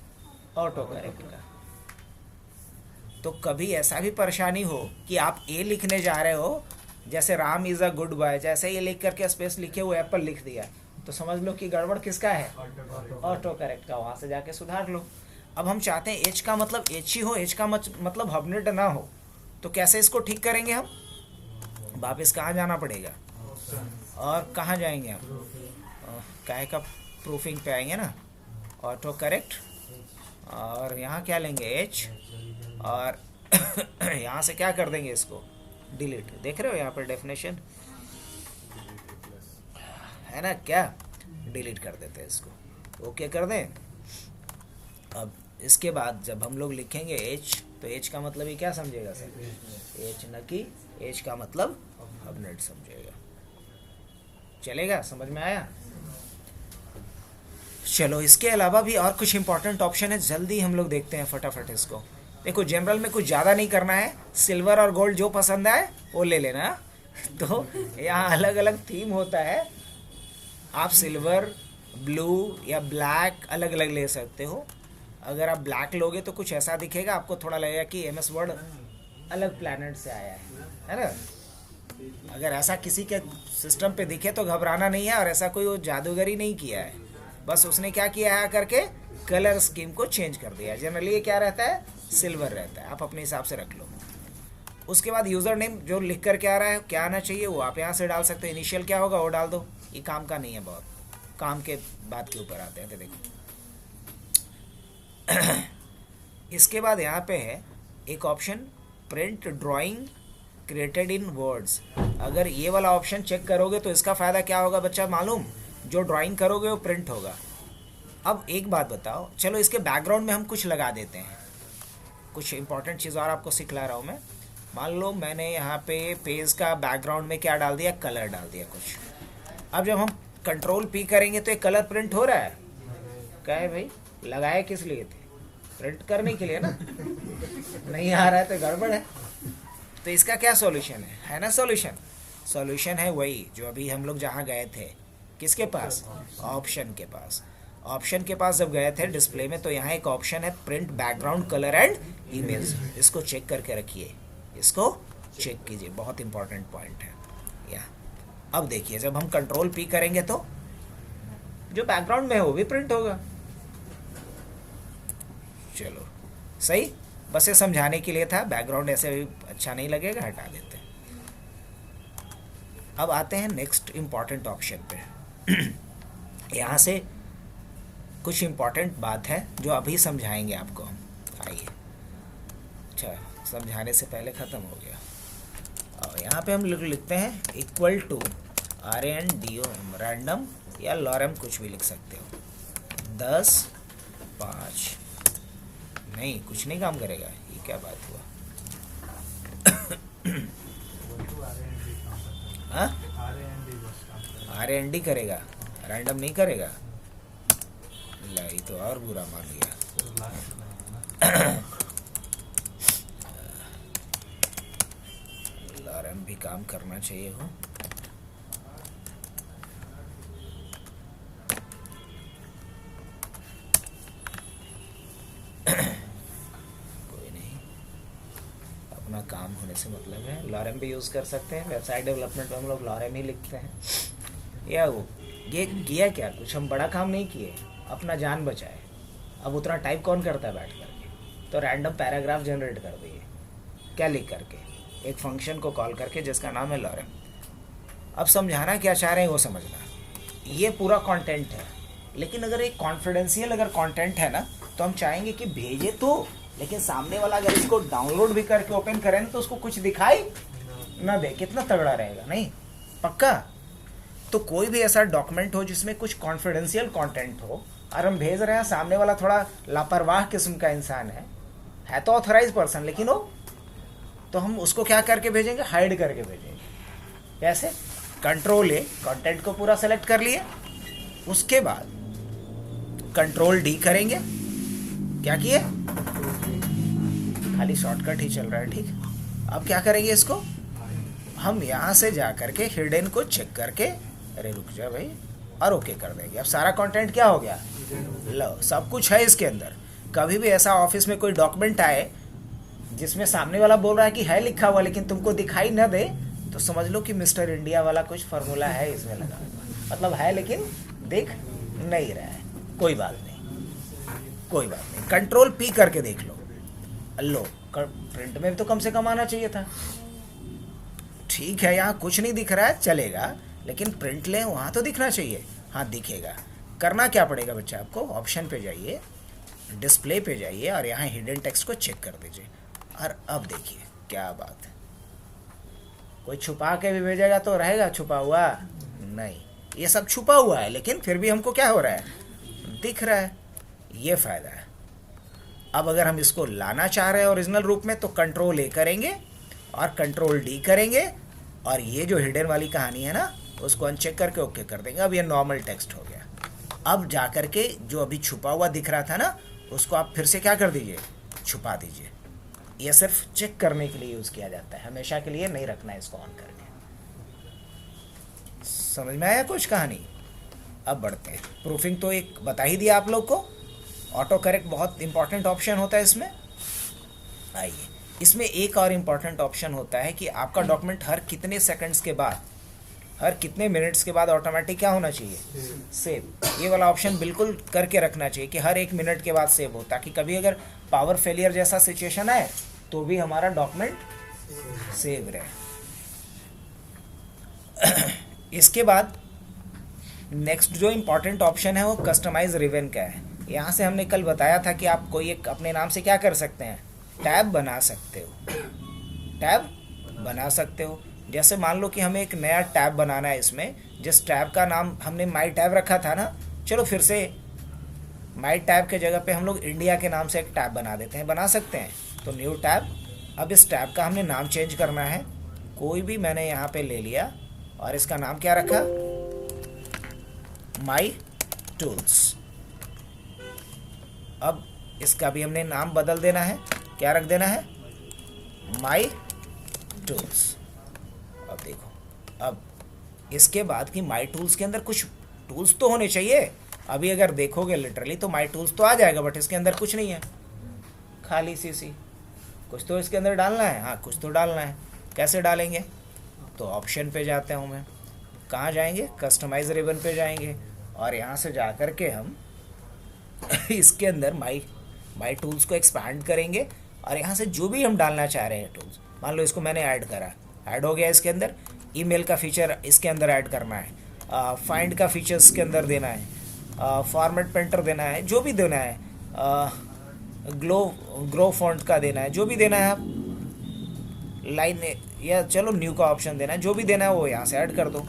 ऑटो करेक्ट का। तो कभी ऐसा भी परेशानी हो कि आप A लिखने जा रहे हो, जैसे Ram is a good boy, जैसे ये लिख करके स्पेस लिखे हुए एप्पल लिख दिया, तो समझ लो कि गड़बड़ किसका है? ऑटो करेक्ट का। वहाँ से जाके सुधार लो। अब हम चाहते हैं H का मतलब H ही हो, H का मतलब हबनेट ना हो, तो कैसे इसको ठीक करेंगे हम? वापस कहाँ जाना पड़ेगा? और कहाँ जाएंगे हम? काहे का प्रूफिंग पे आएंगे ना, ऑटो करेक्ट। और यहाँ क्या लेंगे? H, और यहाँ से क्या कर देंगे इसको, डिलीट। देख रहे हो यहाँ पर डेफिनेशन है ना, क्या डिलीट कर देते हैं इसको, ओके कर दें। अब इसके बाद जब हम लोग लिखेंगे एच, तो एच का मतलब ये क्या समझेगा सर, एच न कि एच का मतलब हबनेट समझेगा। चलेगा, समझ में आया? चलो इसके अलावा भी और कुछ इंपॉर्टेंट ऑप्शन है, जल्दी हम लोग देखते हैं फटाफट इसको। देखो जनरल में कुछ ज़्यादा नहीं करना है, सिल्वर और गोल्ड जो पसंद आए वो ले लेना। तो यहाँ अलग अलग थीम होता है, आप सिल्वर, ब्लू या ब्लैक अलग अलग ले सकते हो। अगर आप ब्लैक लोगे तो कुछ ऐसा दिखेगा, आपको थोड़ा लगेगा कि एमएस वर्ड अलग प्लैनेट से आया है ना। अगर ऐसा किसी के सिस्टम पे दिखे तो घबराना नहीं है, और ऐसा कोई वो जादूगरी नहीं किया है, बस उसने क्या किया है करके कलर स्कीम को चेंज कर दिया। जनरली ये क्या रहता है, सिल्वर रहता है, आप अपने हिसाब से रख लो। उसके बाद यूज़र नेम जो लिख कर के आ रहा है, क्या आना चाहिए वो आप यहाँ से डाल सकते हो। इनिशियल क्या होगा वो डाल दो, ये काम का नहीं है, बहुत काम के बात के ऊपर आते हैं। तो देखो इसके बाद यहाँ पे है एक option print drawing created in words. अगर ये वाला ऑप्शन चेक करोगे तो इसका फ़ायदा क्या होगा बच्चा मालूम, जो ड्राइंग करोगे वो प्रिंट होगा। अब एक बात बताओ, चलो इसके बैकग्राउंड में हम कुछ लगा देते हैं, कुछ इंपॉर्टेंट चीज़ और आपको सिखला रहा हूँ मैं। मान लो मैंने यहाँ पे पेज का बैकग्राउंड में क्या डाल दिया, कलर डाल दिया कुछ। अब जब हम कंट्रोल पी करेंगे तो एक कलर प्रिंट हो रहा है, क्या है भाई, लगाए किस लिए थे, प्रिंट करने के लिए ना। नहीं आ रहा है तो गड़बड़ है। तो इसका क्या सॉल्यूशन है ना, सॉल्यूशन है वही जो अभी हम लोग जहाँ गए थे, किसके पास, ऑप्शन के पास। ऑप्शन के पास जब गए थे डिस्प्ले में, तो यहाँ एक ऑप्शन है print background colour and image. इसको चेक करके रखिए, इसको चेक कीजिए, बहुत इंपॉर्टेंट पॉइंट है यहाँ। अब देखिए जब हम कंट्रोल पी करेंगे तो जो बैकग्राउंड में है वो भी प्रिंट होगा। चलो सही, बस ये समझाने के लिए था, बैकग्राउंड ऐसे भी अच्छा नहीं लगेगा, हटा देते हैं। अब आते हैं नेक्स्ट इम्पॉर्टेंट ऑप्शन पे। यहाँ से कुछ इम्पॉर्टेंट बात है जो अभी समझाएंगे आपको हम, आइए। अच्छा, समझाने से पहले ख़त्म हो गया। और यहाँ पे हम लिखते हैं इक्वल टू RANDOM, रैंडम या लॉरम कुछ भी लिख सकते हो। 10, 5 नहीं, कुछ नहीं काम करेगा, ये क्या बात हुआ। हाँ, RAND करेगा, रैंडम नहीं करेगा। लाई तो और बुरा मान लिया। लॉरम भी काम करना चाहिए हो। कोई नहीं, अपना काम होने से मतलब है। लॉरम भी यूज़ कर सकते हैं, वेबसाइट डेवलपमेंट में हम लोग लॉरम ही लिखते हैं। या वो ये किया क्या, कुछ हम बड़ा काम नहीं किए, अपना जान बचाए। अब उतना टाइप कौन करता है बैठ करके, तो रैंडम पैराग्राफ जनरेट कर दिए, क्या लिख करके, एक फंक्शन को कॉल करके जिसका नाम है लॉरम। अब समझाना क्या चाह रहे हैं वो समझना। ये पूरा कंटेंट है, लेकिन अगर एक कॉन्फिडेंशियल अगर कंटेंट है ना, तो हम चाहेंगे कि भेजे तो, लेकिन सामने वाला अगर इसको डाउनलोड भी करके ओपन करें तो उसको कुछ दिखाई ना दे। कितना तगड़ा रहेगा, नहीं पक्का। तो कोई भी ऐसा डॉक्यूमेंट हो जिसमें कुछ कॉन्फिडेंशियल कंटेंट हो और हम भेज रहे हैं, सामने वाला थोड़ा लापरवाह किस्म का इंसान है तो ऑथराइज पर्सन, लेकिन वो तो हम उसको क्या करके भेजेंगे, हाइड करके भेजेंगे। कैसे, कंट्रोल A, कंटेंट को पूरा सेलेक्ट कर लिए, उसके बाद कंट्रोल D करेंगे। क्या किए, खाली शॉर्टकट ही चल रहा है, ठीक। अब क्या करेंगे, इसको हम यहाँ से जा करके हिडन को चेक करके, अरे रुक जा भाई, और ओके कर देंगे। अब सारा कंटेंट क्या हो गया, लो सब कुछ है इसके अंदर। कभी भी ऐसा ऑफिस में कोई डॉक्यूमेंट आए जिसमें सामने वाला बोल रहा है कि है लिखा हुआ लेकिन तुमको दिखाई न दे, तो समझ लो कि मिस्टर इंडिया वाला कुछ फार्मूला है इसमें लगा हुआ, मतलब है लेकिन दिख नहीं रहा है। कोई बात नहीं, कोई बात नहीं, कंट्रोल P करके देख लो। लो प्रिंट में भी तो कम से कम आना चाहिए था। ठीक है, यहाँ कुछ नहीं दिख रहा है चलेगा, लेकिन प्रिंट लें वहाँ तो दिखना चाहिए। हाँ दिखेगा। करना क्या पड़ेगा बच्चा, आपको ऑप्शन पे जाइए, डिस्प्ले पे जाइए और यहाँ हिडन टेक्स्ट को चेक कर दीजिए। और अब देखिए क्या बात है, कोई छुपा के भी भेजेगा तो रहेगा छुपा हुआ? नहीं, ये सब छुपा हुआ है लेकिन फिर भी हमको क्या हो रहा है, दिख रहा है। ये फ़ायदा है। अब अगर हम इसको लाना चाह रहे हैं ओरिजिनल रूप में तो कंट्रोल ए करेंगे और कंट्रोल डी करेंगे, और ये जो हिडन वाली कहानी है ना उसको अनचेक करके ओके कर देंगे। अब ये नॉर्मल टेक्स्ट हो गया। अब जा कर के जो अभी छुपा हुआ दिख रहा था ना उसको आप फिर से क्या कर दीजिए, छुपा दीजिए। ये सिर्फ चेक करने के लिए यूज़ किया जाता है, हमेशा के लिए नहीं रखना है इसको ऑन करके। समझ में आया कुछ कहानी? अब बढ़ते हैं। प्रूफिंग तो एक बता ही दिया आप लोग को। ऑटो करेक्ट बहुत इंपॉर्टेंट ऑप्शन होता है इसमें। आइए, इसमें एक और इम्पॉर्टेंट ऑप्शन होता है कि आपका डॉक्यूमेंट हर कितने सेकंड्स के बाद, हर कितने मिनट्स के बाद ऑटोमेटिक क्या होना चाहिए, सेव। ये वाला ऑप्शन बिल्कुल करके रखना चाहिए कि हर 1 मिनट के बाद सेव हो, ताकि कभी अगर पावर फेलियर जैसा सिचुएशन आए तो भी हमारा डॉक्यूमेंट सेव रहे। इसके बाद नेक्स्ट जो इम्पॉर्टेंट ऑप्शन है वो कस्टमाइज रिबन का है। यहाँ से हमने कल बताया था कि आप कोई एक अपने नाम से क्या कर सकते हैं, टैब बना सकते हो। टैब बना सकते हो। जैसे मान लो कि हमें एक नया टैब बनाना है, इसमें जिस टैब का नाम हमने माई टैब रखा था ना, चलो फिर से माई टैब के जगह पे हम लोग इंडिया के नाम से एक टैब बना देते हैं। बना सकते हैं। तो न्यू टैब। अब इस टैब का हमने नाम चेंज करना है। कोई भी मैंने यहाँ पे ले लिया और इसका नाम क्या रखा, माई टूल्स। अब इसका भी हमने नाम बदल देना है। क्या रख देना है, माई टूल्स। अब देखो, अब इसके बाद कि माई टूल्स के अंदर कुछ टूल्स तो होने चाहिए। अभी अगर देखोगे लिटरली तो माई टूल्स तो आ जाएगा, बट इसके अंदर कुछ नहीं है, खाली सी। कुछ तो इसके अंदर डालना है। हाँ, कुछ तो डालना है। कैसे डालेंगे, तो ऑप्शन पे जाते हूँ मैं। कहाँ जाएंगे, कस्टमाइज रिबन पे जाएंगे, और यहाँ से जा कर के हम इसके अंदर माई टूल्स को एक्सपैंड करेंगे, और यहाँ से जो भी हम डालना चाह रहे हैं टूल्स, मान लो इसको मैंने ऐड करा, ऐड हो गया। इसके अंदर ईमेल का फीचर इसके अंदर ऐड करना है, फाइंड का फीचर इसके अंदर देना है, फॉर्मेट पेंटर देना है, जो भी देना है, ग्रो फॉन्ट का देना है, जो भी देना है आप, लाइन या चलो न्यू का ऑप्शन देना है, जो भी देना है वो यहाँ से ऐड कर दो।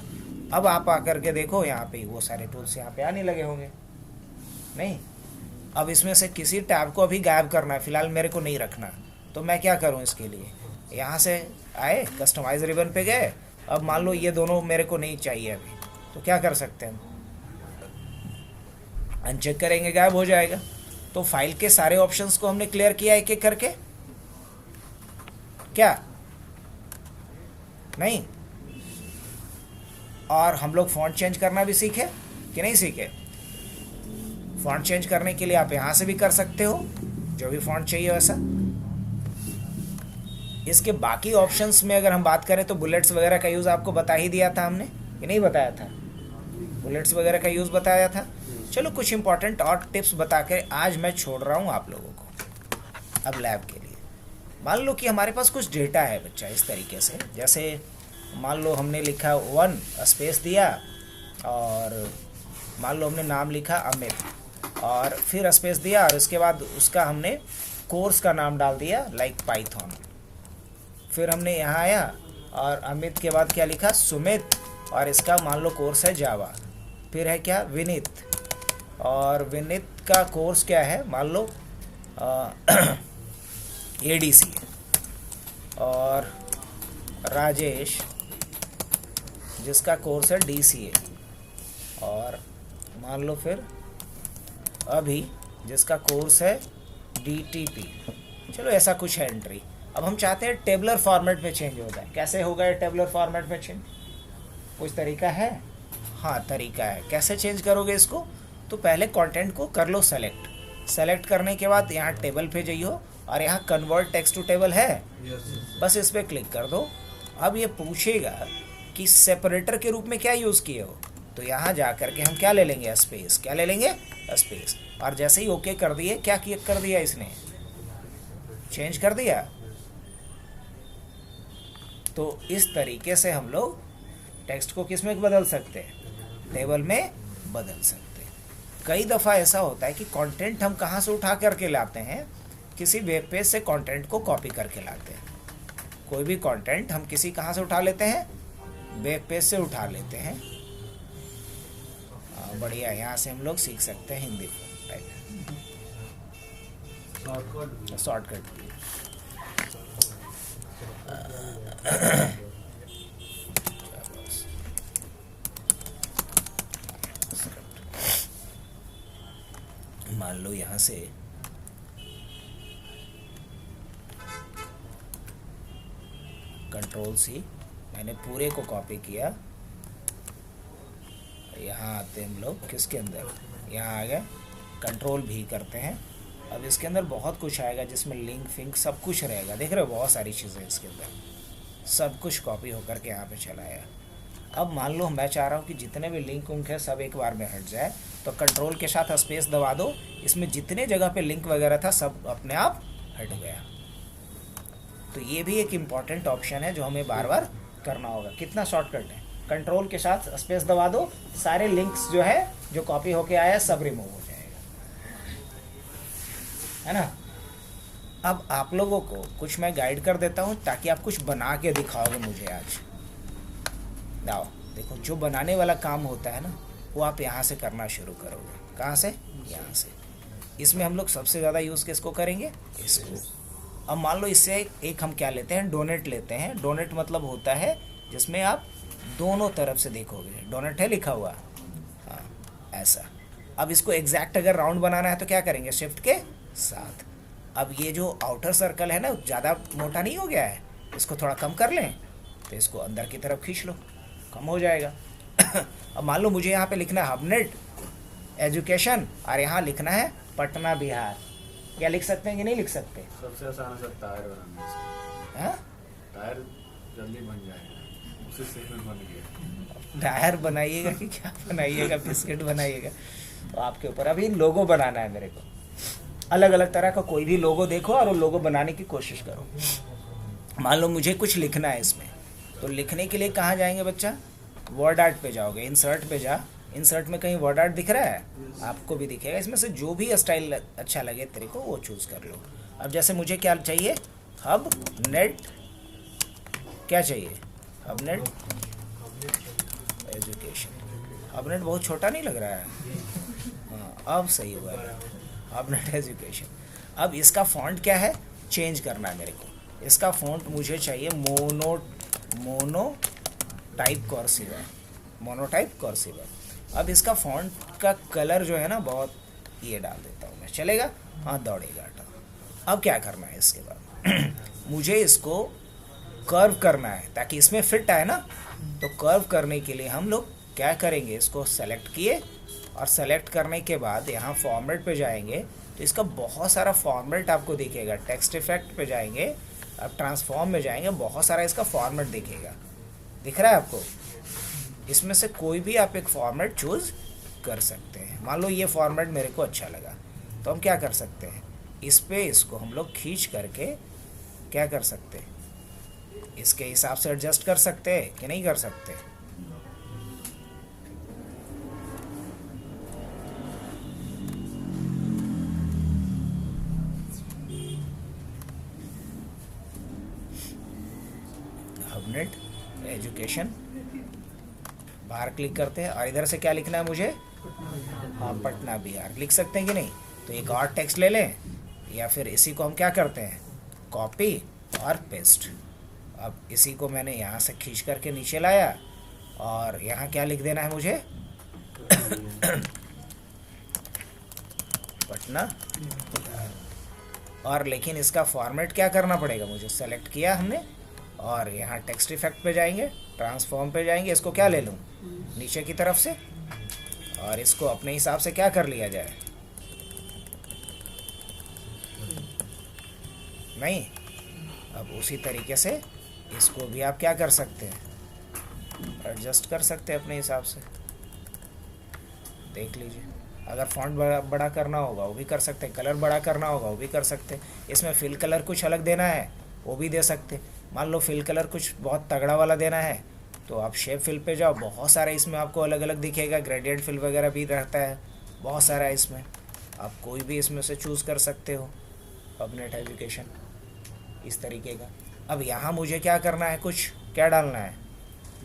अब आप आकर के देखो यहाँ पे वो सारे टूल्स यहाँ पे आने लगे होंगे। नहीं, अब इसमें से किसी टैब को अभी गायब करना है, फिलहाल मेरे को नहीं रखना। तो मैं क्या करूँ इसके लिए, यहाँ से आए, कस्टमाइज रिबन पे गए। अब मान लो ये दोनों मेरे को नहीं चाहिए अभी, तो क्या कर सकते हैं, अनचेक करेंगे, गायब हो जाएगा। तो फाइल के सारे ऑप्शंस को हमने क्लियर किया एक एक करके, क्या नहीं? और हम लोग फॉन्ट चेंज करना भी सीखे कि नहीं सीखे? फॉन्ट चेंज करने के लिए आप यहाँ से भी कर सकते हो, जो भी फॉन्ट चाहिए वैसा। इसके बाकी ऑप्शंस में अगर हम बात करें तो बुलेट्स वगैरह का यूज़ आपको बता ही दिया था हमने, कि नहीं बताया था? बुलेट्स वगैरह का यूज़ बताया था। चलो कुछ इंपॉर्टेंट और टिप्स बता कर आज मैं छोड़ रहा हूँ आप लोगों को अब लैब के लिए। मान लो कि हमारे पास कुछ डेटा है बच्चा, इस तरीके से, जैसे मान लो हमने लिखा 1 स्पेस दिया, और मान लो हमने नाम लिखा अमित, और फिर स्पेस दिया, और उसके बाद उसका हमने कोर्स का नाम डाल दिया, लाइक पाइथन। फिर हमने यहाँ आया और अमित के बाद क्या लिखा, सुमित, और इसका मान लो कोर्स है जावा। फिर है क्या, विनीत, और विनीत का कोर्स क्या है, मान लो एडीसी। और राजेश, जिसका कोर्स है डीसीए, और मान लो फिर अभी, जिसका कोर्स है डीटीपी। चलो ऐसा कुछ है एंट्री। अब हम चाहते हैं टेबलर फॉर्मेट में चेंज हो जाए। कैसे होगा ये टेबलर फॉर्मेट में चेंज? कुछ तरीका है? हाँ, तरीका है। कैसे चेंज करोगे इसको? तो पहले कंटेंट को कर लो सेलेक्ट। सेलेक्ट करने के बाद यहाँ टेबल पे जाइयो, और यहाँ कन्वर्ट टेक्स्ट टू टेबल है, बस इस पर क्लिक कर दो। अब ये पूछेगा कि सेपरेटर के रूप में क्या यूज़ किए हो, तो यहाँ जा करके हम क्या ले लेंगे, स्पेस। क्या ले लेंगे, स्पेस। और जैसे ही ओके कर दिए, क्या कर दिया इसने, चेंज कर दिया। तो इस तरीके से हम लोग टेक्स्ट को किस में बदल सकते हैं, टेबल में बदल सकते हैं। कई दफ़ा ऐसा होता है कि कंटेंट हम कहाँ से उठा करके लाते हैं, किसी वेब पेज से कंटेंट को कॉपी करके लाते हैं। कोई भी कंटेंट हम किसी कहाँ से उठा लेते हैं, वेब पेज से उठा लेते हैं। बढ़िया, यहाँ से हम लोग सीख सकते हैं हिंदी टाइप शॉर्टकट। मान लो यहाँ से कंट्रोल सी, मैंने पूरे को कॉपी किया। यहाँ आते हैं हम लोग किसके अंदर, यहाँ आ गए, कंट्रोल भी करते हैं। अब इसके अंदर बहुत कुछ आएगा जिसमें लिंक फिंक सब कुछ रहेगा। देख रहे हो बहुत सारी चीज़ें इसके अंदर, सब कुछ कॉपी होकर के यहाँ पे चला आया। अब मान लो मैं चाह रहा हूँ कि जितने भी लिंक उंक है सब एक बार में हट जाए, तो कंट्रोल के साथ स्पेस दबा दो, इसमें जितने जगह पे लिंक वगैरह था सब अपने आप हट गया। तो ये भी एक इम्पॉर्टेंट ऑप्शन है जो हमें बार बार करना होगा। कितना शॉर्टकट है, कंट्रोल के साथ स्पेस दबा दो, सारे लिंक्स जो है जो कॉपी होके आया सब रिमूव हो जाएगा, है ना। अब आप लोगों को कुछ मैं गाइड कर देता हूँ ताकि आप कुछ बना के दिखाओगे मुझे आज। आओ देखो, जो बनाने वाला काम होता है ना वो आप यहाँ से करना शुरू करोगे। कहाँ से, यहाँ से। इसमें हम लोग सबसे ज़्यादा यूज़ किसको करेंगे, इसको। अब मान लो इससे एक हम क्या लेते हैं, डोनेट लेते हैं। डोनेट मतलब होता है जिसमें आप दोनों तरफ से देखोगे, डोनेट है लिखा हुआ, हाँ ऐसा। अब इसको एग्जैक्ट अगर राउंड बनाना है तो क्या करेंगे, शिफ्ट के साथ। अब ये जो आउटर सर्कल है ना ज़्यादा मोटा नहीं हो गया है, इसको थोड़ा कम कर लें तो इसको अंदर की तरफ खींच लो, कम हो जाएगा। अब मान लो मुझे यहाँ पे लिखना है हबनेट एजुकेशन और यहाँ लिखना है पटना बिहार, क्या लिख सकते हैं कि नहीं लिख सकते? सबसे आसान है सर टायर बनाने से। हाँ, टायर जल्दी बन जाएगा, उसी से बन गया। टायर बनाइएगा कि क्या बनाइएगा, बिस्किट बनाइएगा, तो आपके ऊपर। अभी लोगो बनाना है मेरे को, अलग अलग तरह का कोई भी लोगो देखो और वो लोगो बनाने की कोशिश करो। मान लो मुझे कुछ लिखना है इसमें, तो लिखने के लिए कहाँ जाएंगे बच्चा, वर्ड आर्ट पे जाओगे, इंसर्ट पे जा। इंसर्ट में कहीं वर्ड आर्ट दिख रहा है, आपको भी दिखेगा। इसमें से जो भी स्टाइल अच्छा लगे तेरे को वो चूज़ कर लो। अब जैसे मुझे क्या चाहिए, हब नेट, क्या चाहिए, hub net education. Hub net बहुत छोटा नहीं लग रहा है, हाँ अब सही हुआ है, हब नेट एजुकेशन। अब इसका फॉन्ट क्या है, चेंज करना है मेरे को। इसका फॉन्ट मुझे चाहिए mono type cursive, monotype cursive. अब इसका फॉन्ट का कलर जो है ना बहुत, ये डाल देता हूँ मैं, चलेगा, हाँ दौड़ेगा। अब क्या करना है इसके बाद मुझे इसको कर्व करना है ताकि इसमें फिट आए ना। तो कर्व करने के लिए हम लोग क्या करेंगे, इसको सेलेक्ट किए और सेलेक्ट करने के बाद यहाँ फॉर्मेट पे जाएंगे तो इसका बहुत सारा फॉर्मेट आपको दिखेगा। टेक्स्ट इफेक्ट पे जाएंगे, अब ट्रांसफॉर्म में जाएंगे, बहुत सारा इसका फॉर्मेट दिखेगा, दिख रहा है आपको। इसमें से कोई भी आप एक फॉर्मेट चूज़ कर सकते हैं। मान लो ये फॉर्मेट मेरे को अच्छा लगा, तो हम क्या कर सकते हैं, इस पे इसको हम लोग खींच करके क्या कर सकते हैं, इसके हिसाब से एडजस्ट कर सकते हैं कि नहीं कर सकते। हबनेट एजुकेशन, बाहर क्लिक करते हैं और इधर से क्या लिखना है मुझे, हाँ पटना बिहार लिख सकते हैं कि नहीं। तो एक और टेक्स्ट ले लें या फिर इसी को हम क्या करते हैं, कॉपी और पेस्ट। अब इसी को मैंने यहाँ से खींच करके नीचे लाया और यहाँ क्या लिख देना है मुझे पटना। और लेकिन इसका फॉर्मेट क्या करना पड़ेगा, मुझे सेलेक्ट किया हमने और यहाँ टेक्स्ट इफेक्ट पे जाएंगे, ट्रांसफॉर्म पे जाएंगे, इसको क्या ले लूँ नीचे की तरफ से और इसको अपने हिसाब से क्या कर लिया जाए, नहीं। अब उसी तरीके से इसको भी आप क्या कर सकते हैं, एडजस्ट कर सकते हैं अपने हिसाब से, देख लीजिए। अगर फॉन्ट बड़ा करना होगा वो भी कर सकते हैं, कलर बड़ा करना होगा वो भी कर सकते हैं। इसमें फिल कलर कुछ अलग देना है वो भी दे सकते। मान लो फिल कलर कुछ बहुत तगड़ा वाला देना है तो आप शेप फिल पे जाओ, बहुत सारा इसमें आपको अलग अलग दिखेगा। ग्रेडियंट फिल वगैरह भी रहता है, बहुत सारा इसमें, आप कोई भी इसमें से चूज़ कर सकते हो। पबनेट एजुकेशन, इस तरीके का। अब यहाँ मुझे क्या करना है, कुछ क्या डालना है,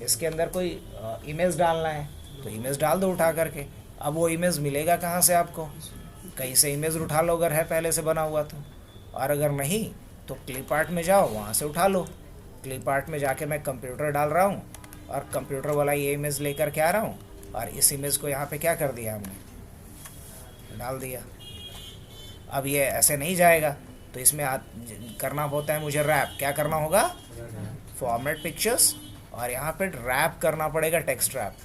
इसके अंदर कोई इमेज डालना है, तो इमेज डाल दो उठा करके। अब वो इमेज मिलेगा कहाँ से आपको, कहीं से इमेज उठा लो अगर है पहले से बना हुआ तो, और अगर नहीं तो क्लिप आर्ट में जाओ, वहाँ से उठा लो। क्लिप आर्ट में जाके मैं कंप्यूटर डाल रहा हूँ और कंप्यूटर वाला ये इमेज लेकर के आ रहा हूँ, और इस इमेज को यहाँ पे क्या कर दिया हमने, डाल दिया। अब ये ऐसे नहीं जाएगा, तो इसमें करना होता है मुझे रैप। क्या करना होगा, फॉर्मेट पिक्चर्स, और यहाँ पे रैप करना पड़ेगा, टेक्स्ट रैप।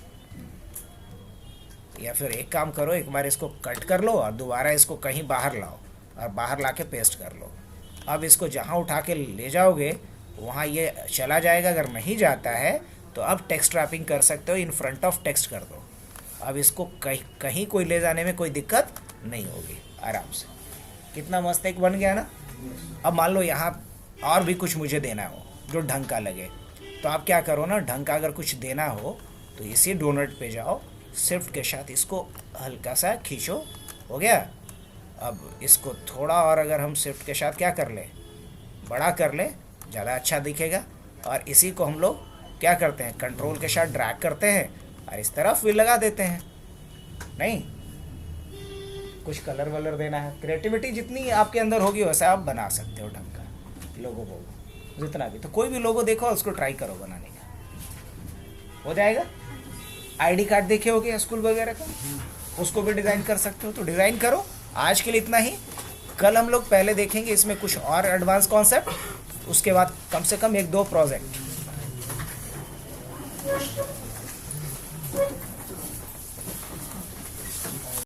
या फिर एक काम करो, एक बार इसको कट कर लो और दोबारा इसको कहीं बाहर लाओ और बाहर ला के पेस्ट कर लो। अब इसको जहाँ उठा के ले जाओगे वहाँ ये चला जाएगा। अगर नहीं जाता है तो अब टेक्स्ट रैपिंग कर सकते हो, इन फ्रंट ऑफ टेक्स्ट कर दो। अब इसको कहीं कोई ले जाने में कोई दिक्कत नहीं होगी, आराम से। कितना मस्त एक बन गया ना। अब मान लो यहाँ और भी कुछ मुझे देना हो जो ढंग का लगे, तो आप क्या करो ना, ढंग का अगर कुछ देना हो तो इसी डोनट पे जाओ, शिफ्ट के साथ इसको हल्का सा खींचो, हो गया। अब इसको थोड़ा और अगर हम शिफ्ट के साथ क्या कर ले, बड़ा कर ले, ज़्यादा अच्छा दिखेगा। और इसी को हम लोग क्या करते हैं, कंट्रोल के साथ ड्रैग करते हैं और इस तरफ भी लगा देते हैं। नहीं, कुछ कलर वलर देना है, क्रिएटिविटी जितनी आपके अंदर होगी वैसा आप बना सकते हो ढंग का लोगो वोगो, जितना भी। तो कोई भी लोगो देखो, उसको ट्राई करो बनाने का, हो जाएगा। आईडी कार्ड देखे होगे स्कूल वगैरह का, उसको भी डिज़ाइन कर सकते हो, तो डिज़ाइन करो। आज के लिए इतना ही। कल हम लोग पहले देखेंगे इसमें कुछ और एडवांस कॉन्सेप्ट, उसके बाद कम से कम 1-2 प्रोजेक्ट।